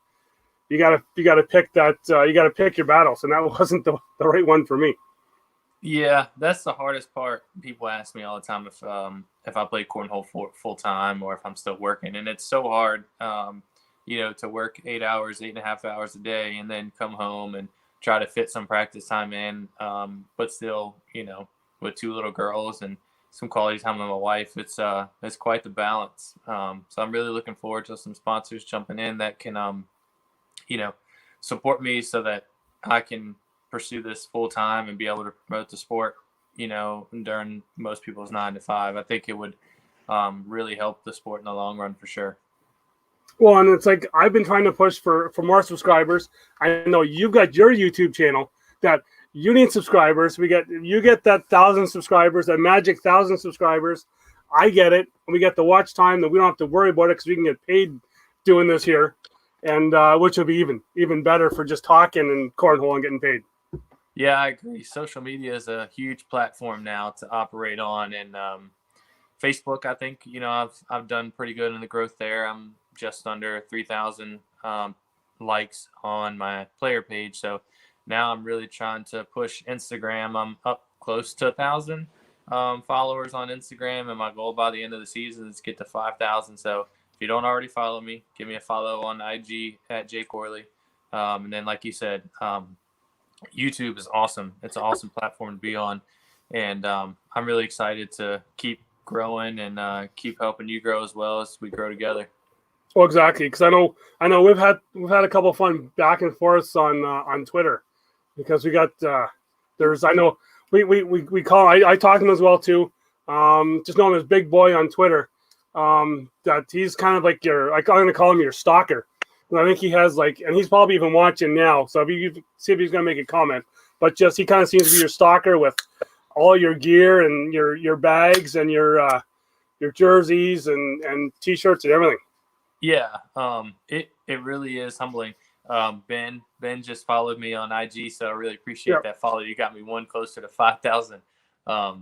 you gotta pick that, you gotta pick your battles. And that wasn't the right one for me. Yeah, that's the hardest part. People ask me all the time if I play cornhole full time or if I'm still working, and it's so hard, to work 8.5 hours a day, and then come home and try to fit some practice time in, but still, with 2 little girls and some quality time with my wife, it's quite the balance. So I'm really looking forward to some sponsors jumping in that can, support me so that I can pursue this full time and be able to promote the sport, during most people's 9 to 5. I think it would really help the sport in the long run for sure. Well, and it's like, I've been trying to push for more subscribers. I know you've got your YouTube channel that you need subscribers. You get that 1,000 subscribers, that magic 1,000 subscribers. I get it. We get the watch time that we don't have to worry about it because we can get paid doing this here, and which will be even better for just talking and cornhole and getting paid. Yeah, I agree. Social media is a huge platform now to operate on, and Facebook, I think, I've done pretty good in the growth there. I'm just under 3,000 likes on my player page, so now I'm really trying to push Instagram. I'm up close to 1,000 followers on Instagram, and my goal by the end of the season is to get to 5,000. So if you don't already follow me, give me a follow on IG at Jay Corley. And then, like you said, YouTube is awesome. It's an awesome platform to be on. And I'm really excited to keep growing and keep helping you grow as well as we grow together. Well, exactly, because I know we've had a couple of fun back and forths on Twitter, because we got I know we call I talk to him as well too. Just know him as Big Boy on Twitter. That he's kind of like I'm going to call him your stalker. And I think he has and he's probably even watching now. So if you see if he's going to make a comment, but just he kind of seems to be your stalker with all your gear and your bags and your jerseys and t-shirts and everything. Yeah, it really is humbling. Ben just followed me on IG, so I really appreciate that follow. You got me one closer to 5,000. But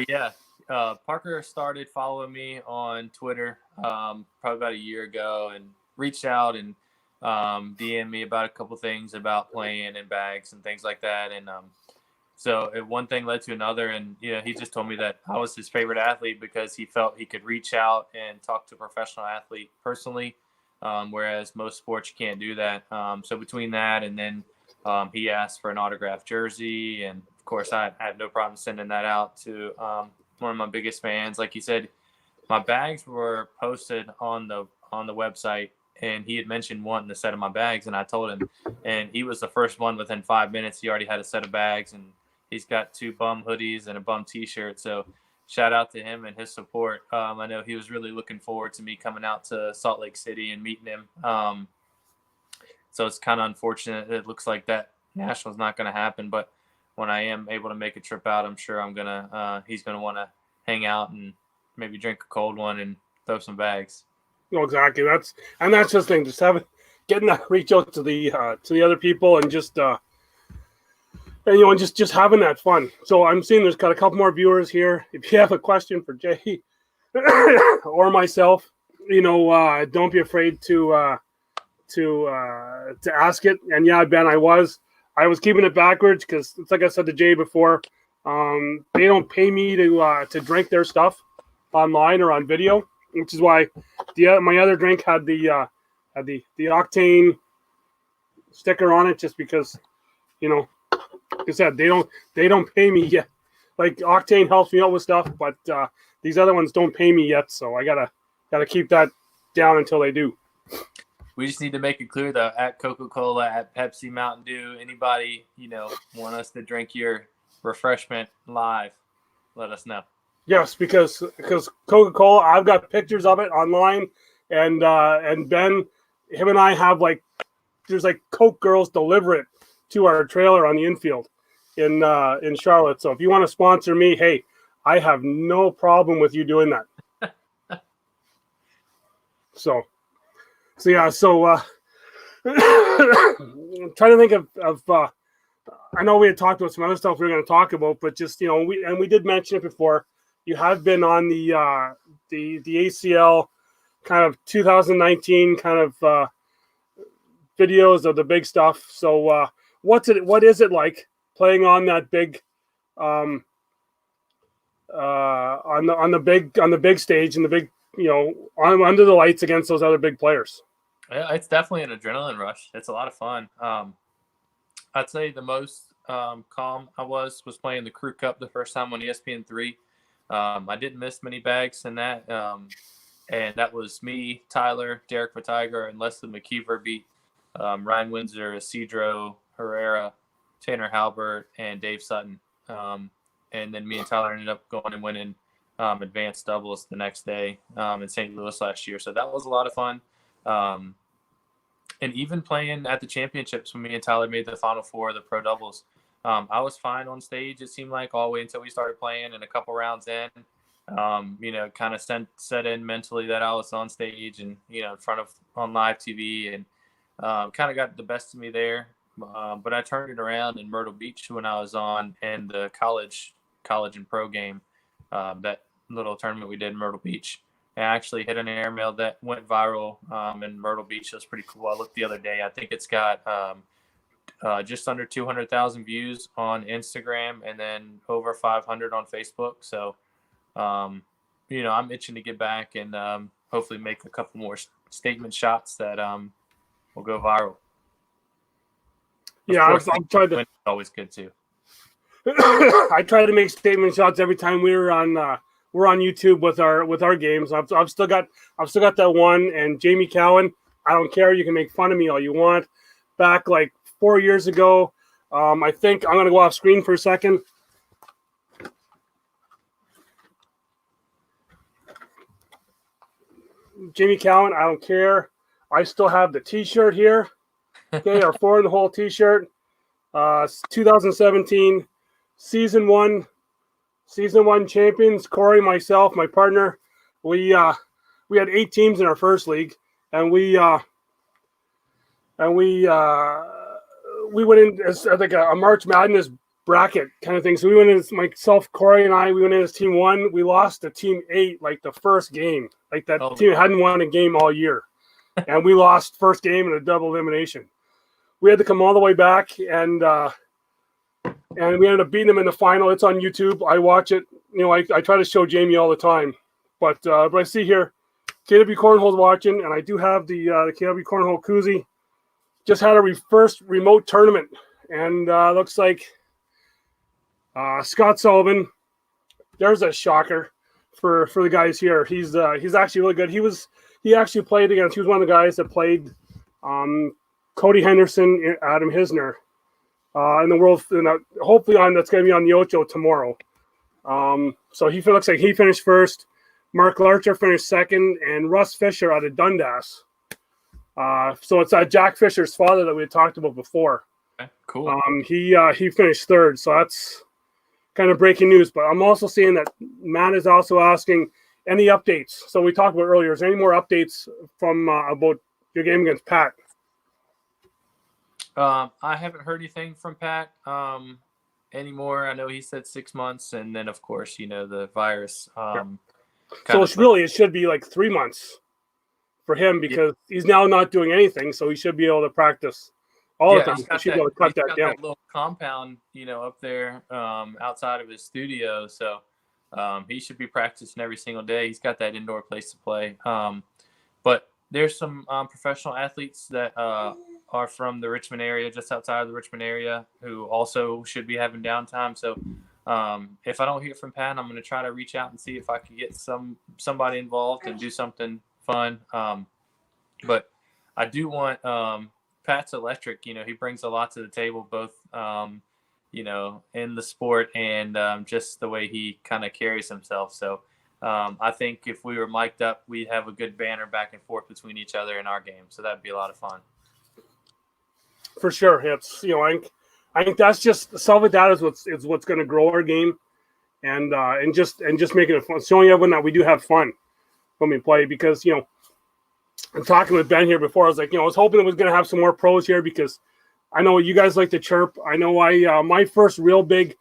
yeah, Parker started following me on Twitter probably about a year ago and reached out and DM'd me about a couple things about playing and bags and things like that. And so one thing led to another, and he just told me that I was his favorite athlete because he felt he could reach out and talk to a professional athlete personally, whereas most sports you can't do that. So between that and then he asked for an autographed jersey, and of course I had no problem sending that out to one of my biggest fans. Like you said, my bags were posted on the website, and he had mentioned wanting a set of my bags, and I told him, and he was the first one within 5 minutes. He already had a set of bags, and he's got 2 bum hoodies and a bum t-shirt. So shout out to him and his support. I know he was really looking forward to me coming out to Salt Lake City and meeting him. So it's kind of unfortunate. It looks like that National's not going to happen, but when I am able to make a trip out, I'm sure he's going to want to hang out and maybe drink a cold one and throw some bags. No, exactly. That's just the thing. Just getting that reach out to the other people and just and just having that fun. So I'm seeing there's got a couple more viewers here. If you have a question for Jay or myself, don't be afraid to ask it. And yeah, Ben, I was keeping it backwards because it's like I said to Jay before. They don't pay me to drink their stuff online or on video, which is why my other drink had the Octane sticker on it, just because like I said, they don't pay me yet. Like Octane helps me out with stuff, but these other ones don't pay me yet, so I gotta keep that down until they do. We just need to make it clear though, at Coca-Cola, at Pepsi, Mountain Dew, anybody want us to drink your refreshment live, let us know. Yes, because Coca-Cola, I've got pictures of it online, and Ben, him and I have there's Coke girls deliver it to our trailer on the infield in Charlotte. So if you want to sponsor me, hey, I have no problem with you doing that. So yeah. So I'm trying to think of I know we had talked about some other stuff we were going to talk about, but just we did mention it before. You have been on the ACL kind of 2019 kind of videos of the big stuff. So what is it like playing on that big on the big stage and the big under the lights against those other big players? Yeah, it's definitely an adrenaline rush. It's a lot of fun. I'd say the most calm I was playing the Crew Cup the first time on ESPN3. I didn't miss many bags in that. And that was me, Tyler, Derek Vitiger, and Leslie McKeever beat Ryan Windsor, Isidro Herrera, Tanner Halbert, and Dave Sutton. And then me and Tyler ended up going and winning advanced doubles the next day in St. Louis last year. So that was a lot of fun. And even playing at the championships when me and Tyler made the Final Four of the pro doubles, I was fine on stage, it seemed like, all the way until we started playing, and a couple rounds in, kind of set in mentally that I was on stage and, in front of on live TV, and kind of got the best of me there. But I turned it around in Myrtle Beach when I was on in the college and pro game, that little tournament we did in Myrtle Beach. I actually hit an airmail that went viral in Myrtle Beach. It was pretty cool. I looked the other day. I think it's got just under 200,000 views on Instagram and then over 500 on Facebook. So, I'm itching to get back and hopefully make a couple more statement shots that will go viral. Yeah, I've tried to. Always good too. I try to make statement shots every time we're on YouTube with our games. I've still got that one. And Jamie Cowan, I don't care. You can make fun of me all you want. Back like 4 years ago, I think I'm gonna go off screen for a second. Jamie Cowan, I don't care. I still have the T-shirt here. Okay, our 4 in the hole T-shirt. 2017 season one champions. Corey, myself, my partner. We had 8 teams in our first league, and we went in as like a March Madness bracket kind of thing. So we went in as myself, Corey, and I. We went in as team 1. We lost to team 8 like the first game. Like that team hadn't won a game all year, and we lost first game in a double elimination. We had to come all the way back, and we ended up beating them in the final. It's on YouTube. I watch it. I try to show Jamie all the time, but I see here, KW Cornhole's watching, and I do have the KW Cornhole koozie. Just had a first remote tournament, and looks like Scott Sullivan. There's a shocker for the guys here. He's actually really good. He actually played against. He was one of the guys that played Cody Henderson, Adam Hisner, in the world. Hopefully that's going to be on the Ocho tomorrow. So he looks like he finished first. Mark Larcher finished second, and Russ Fisher out of Dundas. So it's Jack Fisher's father that we had talked about before. Okay, cool. He finished third, so that's kind of breaking news. But I'm also seeing that Matt is also asking any updates. So we talked about earlier. Is there any more updates from about your game against Pat? I haven't heard anything from Pat anymore. I know he said 6 months, and then of course the virus. So it should be like 3 months for him because he's now not doing anything, so he should be able to practice all the time. He should be able to cut that down. That little compound, up there outside of his studio, so he should be practicing every single day. He's got that indoor place to play. But there's some professional athletes that are from the Richmond area, just outside of the Richmond area, who also should be having downtime. So if I don't hear from Pat, I'm going to try to reach out and see if I can get somebody involved and do something fun. But I do want Pat's electric. He brings a lot to the table, both in the sport and just the way he kind of carries himself. So I think if we were mic'd up, we'd have a good banner back and forth between each other in our game. So that'd be a lot of fun. For sure. It's I think that's just some of that is what's going to grow our game, and just making it fun, showing everyone that we do have fun when we play. Because I'm talking with Ben here before. I was like, I was hoping it was going to have some more pros here because I know you guys like to chirp. I know my first real big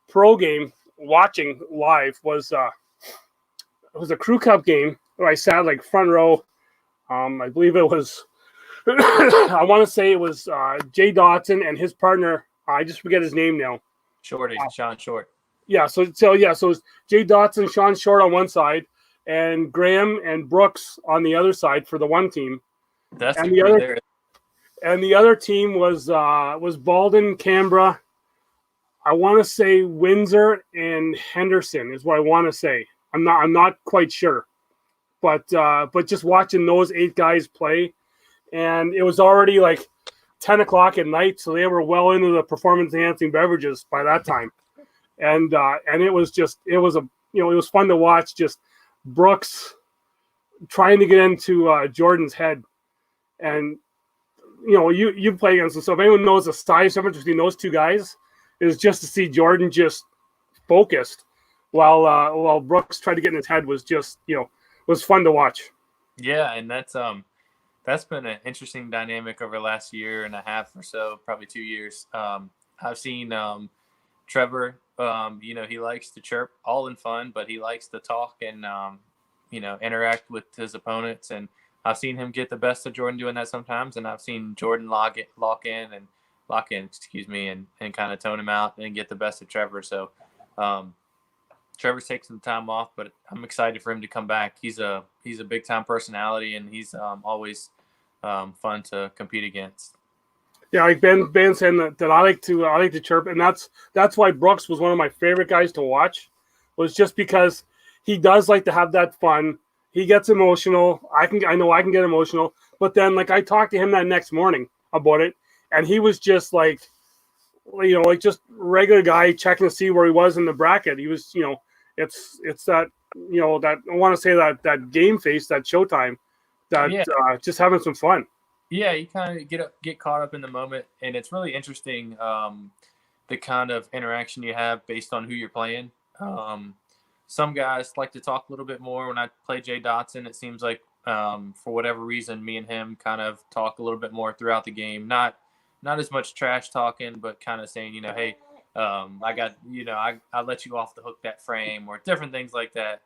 pro game watching live was it was a Crew Cup game where I sat like front row. I believe it was. I want to say it was Jay Dotson and his partner. I just forget his name now. Shorty, Sean Short. Yeah, so it's Jay Dotson, Sean Short on one side, and Graham and Brooks on the other side for the one team. The other team was Baldwin, Canberra. I want to say Windsor and Henderson is what I want to say. I'm not quite sure, but just watching those 8 guys play. And it was already like 10 o'clock at night, so they were well into the performance-enhancing beverages by that time. And it was fun to watch. Just Brooks trying to get into Jordan's head, and you play against them. So if anyone knows the size difference between those two guys, is just to see Jordan just focused while Brooks tried to get in his head was just was fun to watch. Yeah, and that's been an interesting dynamic over the last year and a half or so, probably 2 years. I've seen Trevor, he likes to chirp all in fun, but he likes to talk and, interact with his opponents. And I've seen him get the best of Jordan doing that sometimes. And I've seen Jordan lock in and excuse me, and kind of tone him out and get the best of Trevor. So Trevor's taking some time off, but I'm excited for him to come back. He's a big time personality, and he's always fun to compete against. Yeah, like Ben saying that I like to chirp, and that's why Brooks was one of my favorite guys to watch, was just because he does like to have that fun. He gets emotional. I know I can get emotional, but then like I talked to him that next morning about it, and he was just like, like just regular guy checking to see where he was in the bracket. He was, it's that, that I want to say that game face, that showtime, that just having some fun. Yeah, you kind of get caught up in the moment, and it's really interesting the kind of interaction you have based on who you're playing. Some guys like to talk a little bit more. When I play Jay Dotson, it seems like for whatever reason, me and him kind of talk a little bit more throughout the game. Not as much trash talking, but kind of saying, hey, I got, I let you off the hook that frame, or different things like that.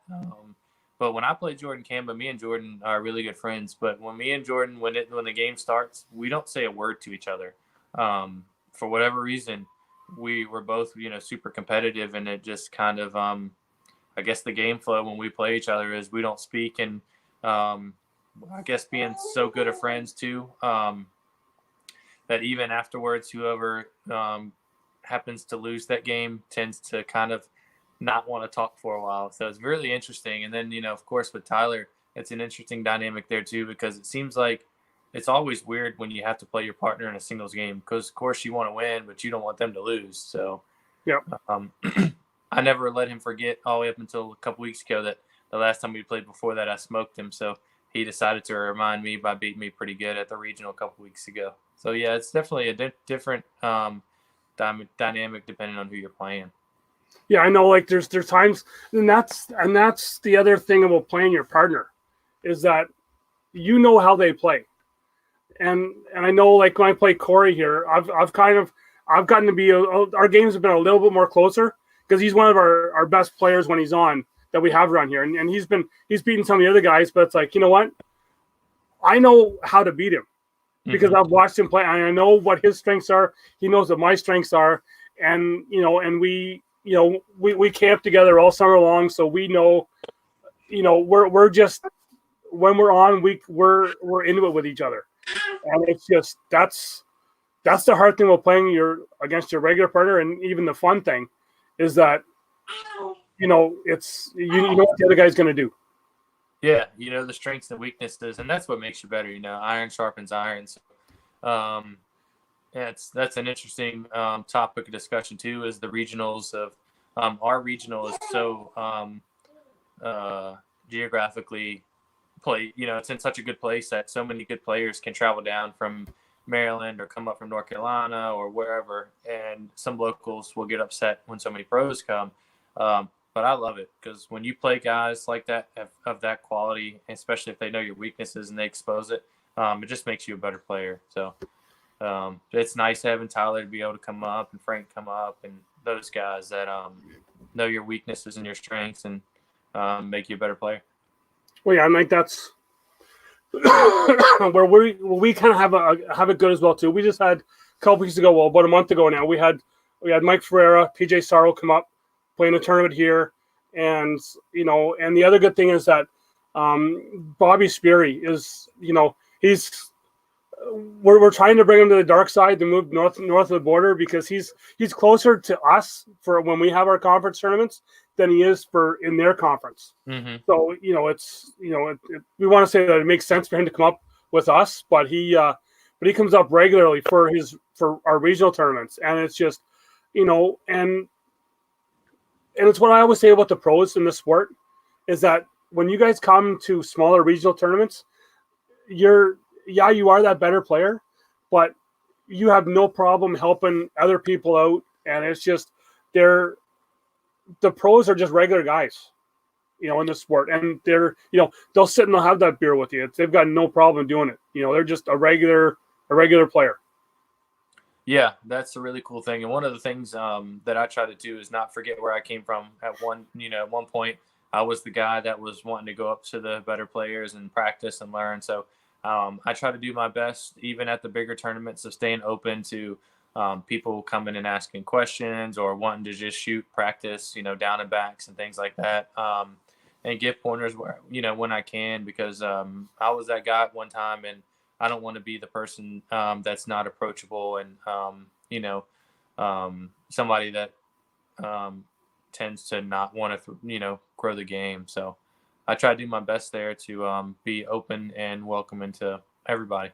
But when I play Jordan Kamba, me and Jordan are really good friends. But when me and Jordan, when the game starts, we don't say a word to each other. For whatever reason, we were both, super competitive, and it just kind of, I guess the game flow when we play each other is we don't speak. And I guess being so good of friends too, that even afterwards, whoever happens to lose that game tends to kind of not want to talk for a while. So it's really interesting. And then, of course, with Tyler, it's an interesting dynamic there too, because it seems like it's always weird when you have to play your partner in a singles game, because of course you want to win, but you don't want them to lose. So yeah, I never let him forget all the way up until a couple weeks ago that the last time we played before that, I smoked him. So he decided to remind me by beating me pretty good at the regional a couple weeks ago. So yeah, it's definitely a different dynamic depending on who you're playing. Yeah, I know. Like there's times, and that's the other thing about playing your partner, is that how they play, and I know, like when I play Corey here, I've gotten to be our games have been a little bit more closer, because he's one of our best players when he's on that we have around here, and he's beaten some of the other guys, but it's like, you know what, I know how to beat him because I've watched him play, and I know what his strengths are. He knows what my strengths are, and and we camp together all summer long, so we know, we're just, when we're on, we're into it with each other, and it's just that's the hard thing about playing against your regular partner, and even the fun thing is that it's you know what the other guy's going to do. Yeah, the strengths and weaknesses, and that's what makes you better. Iron sharpens iron. So, that's an interesting topic of discussion too. Is the regionals of our regional is so geographically it's in such a good place that so many good players can travel down from Maryland or come up from North Carolina or wherever, and some locals will get upset when so many pros come. But I love it, because when you play guys like that of that quality, especially if they know your weaknesses and they expose it, it just makes you a better player. So it's nice having Tyler to be able to come up, and Frank come up, and those guys that know your weaknesses and your strengths, and make you a better player. Well, yeah, I think that's where we kind of have it good as well too. We just had a couple weeks ago, about a month ago now, we had Mike Ferreira, PJ Sorrow come up, playing a tournament here, and and the other good thing is that Bobby Speary is, we're trying to bring him to the dark side, to move north of the border, because he's closer to us for when we have our conference tournaments than he is in their conference. Mm-hmm. So it's we want to say that it makes sense for him to come up with us, but he comes up regularly for our regional tournaments, and it's just and it's what I always say about the pros in the sport, is that when you guys come to smaller regional tournaments, you are that better player, but you have no problem helping other people out, and it's just the pros are just regular guys, in the sport, and they're they'll sit and they'll have that beer with you. They've got no problem doing it. They're just a regular player. Yeah, that's a really cool thing. And one of the things that I try to do is not forget where I came from. At one point, I was the guy that was wanting to go up to the better players and practice and learn. So I try to do my best, even at the bigger tournaments, of staying open to people coming and asking questions or wanting to just shoot practice, down and backs and things like that. And give pointers where, when I can, because I was that guy at one time, and I don't want to be the person that's not approachable and, somebody that tends to not want to, grow the game. So I try to do my best there to be open and welcoming to everybody.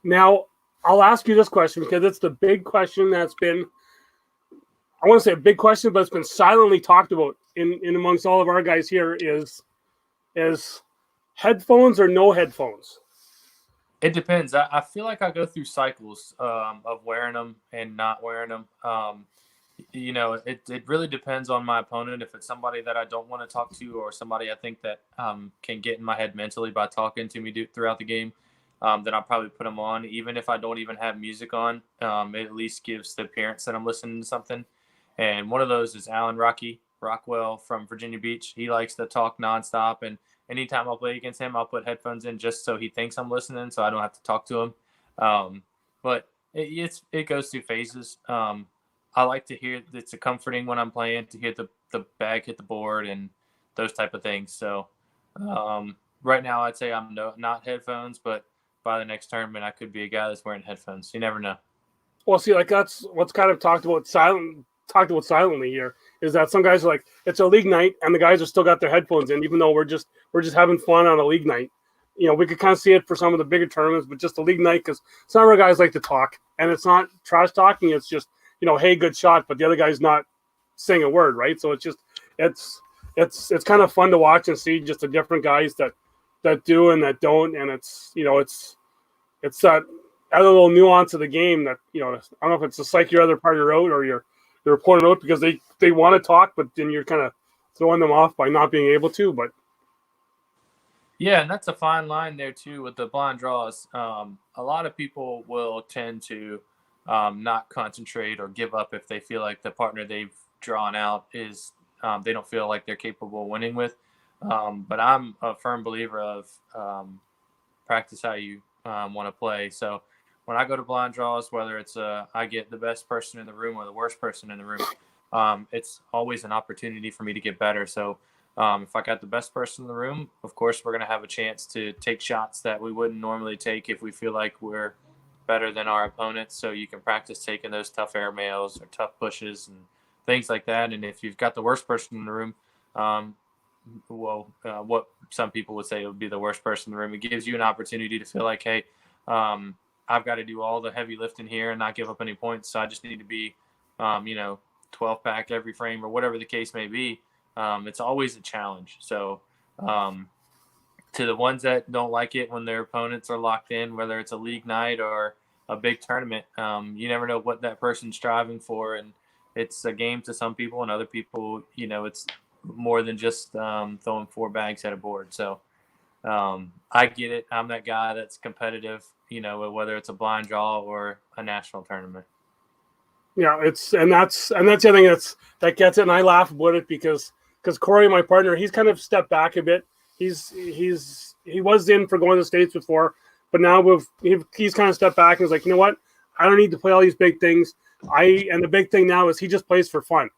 Now, I'll ask you this question because it's the big question that's been, I want to say a big question, but it's been silently talked about in amongst all of our guys here is headphones or no headphones? It depends. I feel like I go through cycles of wearing them and not wearing them. It really depends on my opponent. If it's somebody that I don't want to talk to or somebody I think that can get in my head mentally by talking to me throughout the game, then I'll probably put them on. Even if I don't even have music on, it at least gives the appearance that I'm listening to something. And one of those is Alan Rockwell from Virginia Beach. He likes to talk nonstop, and anytime I'll play against him, I'll put headphones in just so he thinks I'm listening, so I don't have to talk to him. But it goes through phases. I like to hear, it's comforting when I'm playing to hear the bag hit the board and those type of things. So right now I'd say I'm not headphones, but by the next tournament I could be a guy that's wearing headphones. You never know. Well, see, like that's what's kind of talked about silently here is that some guys are like, it's a league night and the guys are still got their headphones in, even though we're just having fun on a league night. We could kind of see it for some of the bigger tournaments, but just a league night, because some of our guys like to talk, and it's not trash talking. It's just, hey, good shot, but the other guy's not saying a word, right? So it's just, it's kind of fun to watch and see just the different guys that do and that don't. And it's that other little nuance of the game that, I don't know if it's to psych your other partner out or you're pulling out because they want to talk, but then you're kind of throwing them off by not being able to. But yeah, and that's a fine line there too with the blind draws. A lot of people will tend to not concentrate or give up if they feel like the partner they've drawn out is they don't feel like they're capable of winning with. But I'm a firm believer of practice how you want to play. So when I go to blind draws, whether it's I get the best person in the room or the worst person in the room, it's always an opportunity for me to get better. So if I got the best person in the room, of course, we're going to have a chance to take shots that we wouldn't normally take if we feel like we're better than our opponents. So you can practice taking those tough air mails or tough pushes and things like that. And if you've got the worst person in the room, what some people would say would be the worst person in the room, it gives you an opportunity to feel like, hey, I've got to do all the heavy lifting here and not give up any points. So I just need to be, 12 pack every frame or whatever the case may be. It's always a challenge. So to the ones that don't like it when their opponents are locked in, whether it's a league night or a big tournament, you never know what that person's striving for. And it's a game to some people, and other people, it's more than just throwing 4 bags at a board. So I get it. I'm that guy that's competitive, whether it's a blind draw or a national tournament. Yeah, that's the other thing that gets it, and I laugh about it because Corey, my partner, he's kind of stepped back a bit. He was in for going to the States before, but now he's kind of stepped back and is like, you know what? I don't need to play all these big things. And the big thing now is he just plays for fun,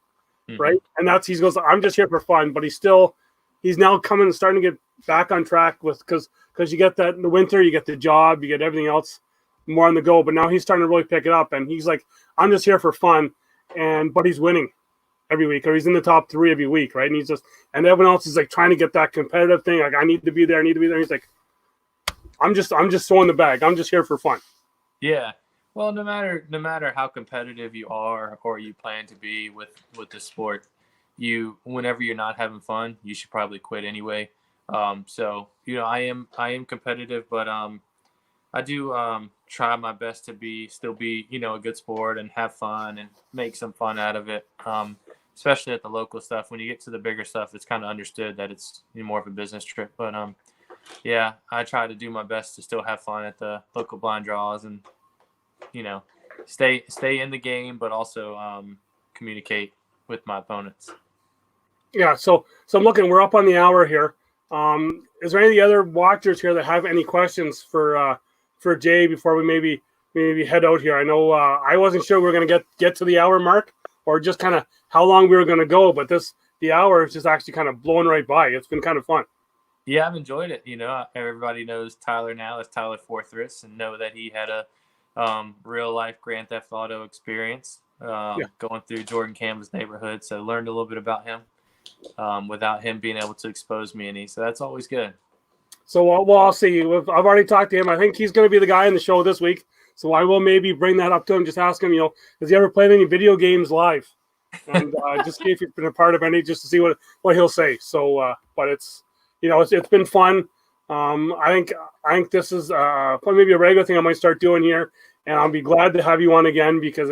right? And he goes, I'm just here for fun, but he's now coming and starting to get back on track because you get that in the winter, you get the job, you get everything else more on the go, but now he's starting to really pick it up, and he's like, I'm just here for fun, but he's winning every week, or he's in the top 3 every week, right? And everyone else is like trying to get that competitive thing, like I need to be there. He's like, I'm just throwing the bag. I'm just here for fun. Yeah. Well, no matter how competitive you are or you plan to be with the sport, whenever you're not having fun, you should probably quit anyway. So I am competitive, but I do try my best to still be a good sport and have fun and make some fun out of it. Especially at the local stuff. When you get to the bigger stuff, it's kind of understood that it's more of a business trip. But yeah, I try to do my best to still have fun at the local blind draws and stay in the game, but also communicate with my opponents. Yeah. So I'm looking. We're up on the hour here. Is there any other watchers here that have any questions for Jay before we maybe maybe head out here. I know I wasn't sure we were going to get to the hour mark or just kind of how long we were going to go, but the hour is just actually kind of blowing right by. It's been kind of fun. Yeah, I've enjoyed it. Everybody knows Tyler now as Tyler Fortress, and know that he had a real life Grand Theft Auto experience going through Jordan Campbell's neighborhood. So learned a little bit about him without him being able to expose me any. So that's always good. So I'll see. I've already talked to him. I think he's going to be the guy in the show this week. So I will maybe bring that up to him. Just ask him, has he ever played any video games live? And just see if he's been a part of any, just to see what he'll say. So, but it's been fun. I think this is maybe a regular thing I might start doing here, and I'll be glad to have you on again because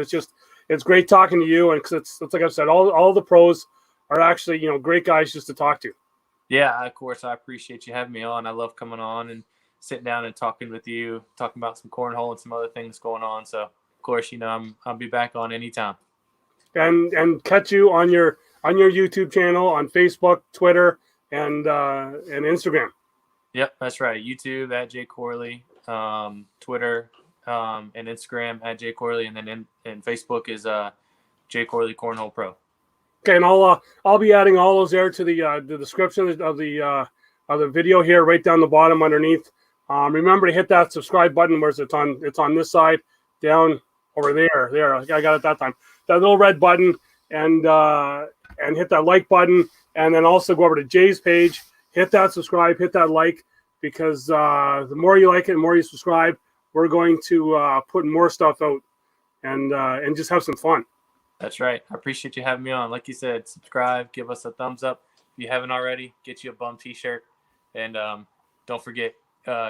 it's great talking to you, and because it's like I've said, all the pros are actually great guys just to talk to. Yeah, of course, I appreciate you having me on. I love coming on and sitting down and talking with you, talking about some cornhole and some other things going on. So, of course, I'll be back on anytime. And catch you on your YouTube channel, on Facebook, Twitter, and Instagram. Yep, that's right. YouTube at Jay Corley, Twitter and Instagram at Jay Corley, and then and Facebook is Jay Corley Cornhole Pro. Okay, and I'll be adding all those there to the description of the video here, right down the bottom underneath. Remember to hit that subscribe button where it's on this side, down over there. There, I got it that time. That little red button, and hit that like button, and then also go over to Jay's page, hit that subscribe, hit that like, because the more you like it, the more you subscribe, we're going to put more stuff out, and just have some fun. That's right. I appreciate you having me on. Like you said, subscribe, give us a thumbs up. If you haven't already, get you a bum t-shirt, and don't forget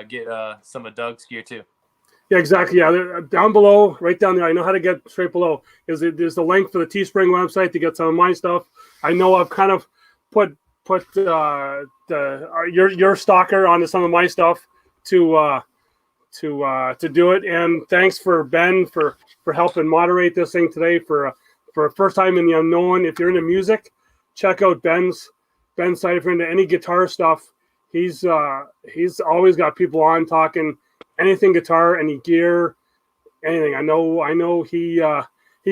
get some of Doug's gear too. Yeah, exactly. Yeah, down below, right down there. I know how to get straight below. There's the link for the Teespring website to get some of my stuff. I know I've kind of put your stalker onto some of my stuff to do it. And thanks for Ben for helping moderate this thing today for first time in the unknown. If you're into music, check out Ben's site. If you're into any guitar stuff, he's always got people on talking anything guitar, any gear, anything. I know he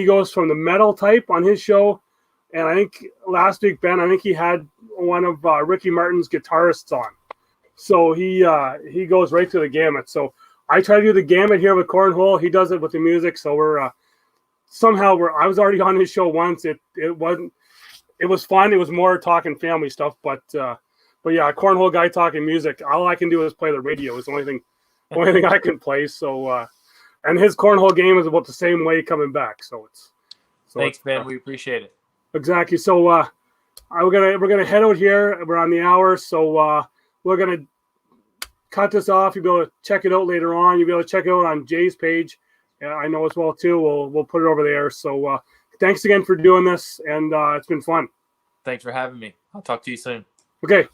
goes from the metal type on his show, and I think last week, Ben, I think he had one of Ricky Martin's guitarists on. So he goes right through the gamut. So I try to do the gamut here with Cornhole. He does it with the music. So I was already on his show once. It was fun. It was more talking family stuff, but yeah, Cornhole guy talking music. All I can do is play the radio. It's the only thing I can play. So and his Cornhole game is about the same way coming back. Thanks, Ben. We appreciate it. Exactly. So we're gonna head out here. We're on the hour, so we're gonna cut this off. You'll be able to check it out later on. You'll be able to check it out on Jay's page. I know as well too. We'll put it over there. So thanks again for doing this, and it's been fun. Thanks for having me. I'll talk to you soon. Okay.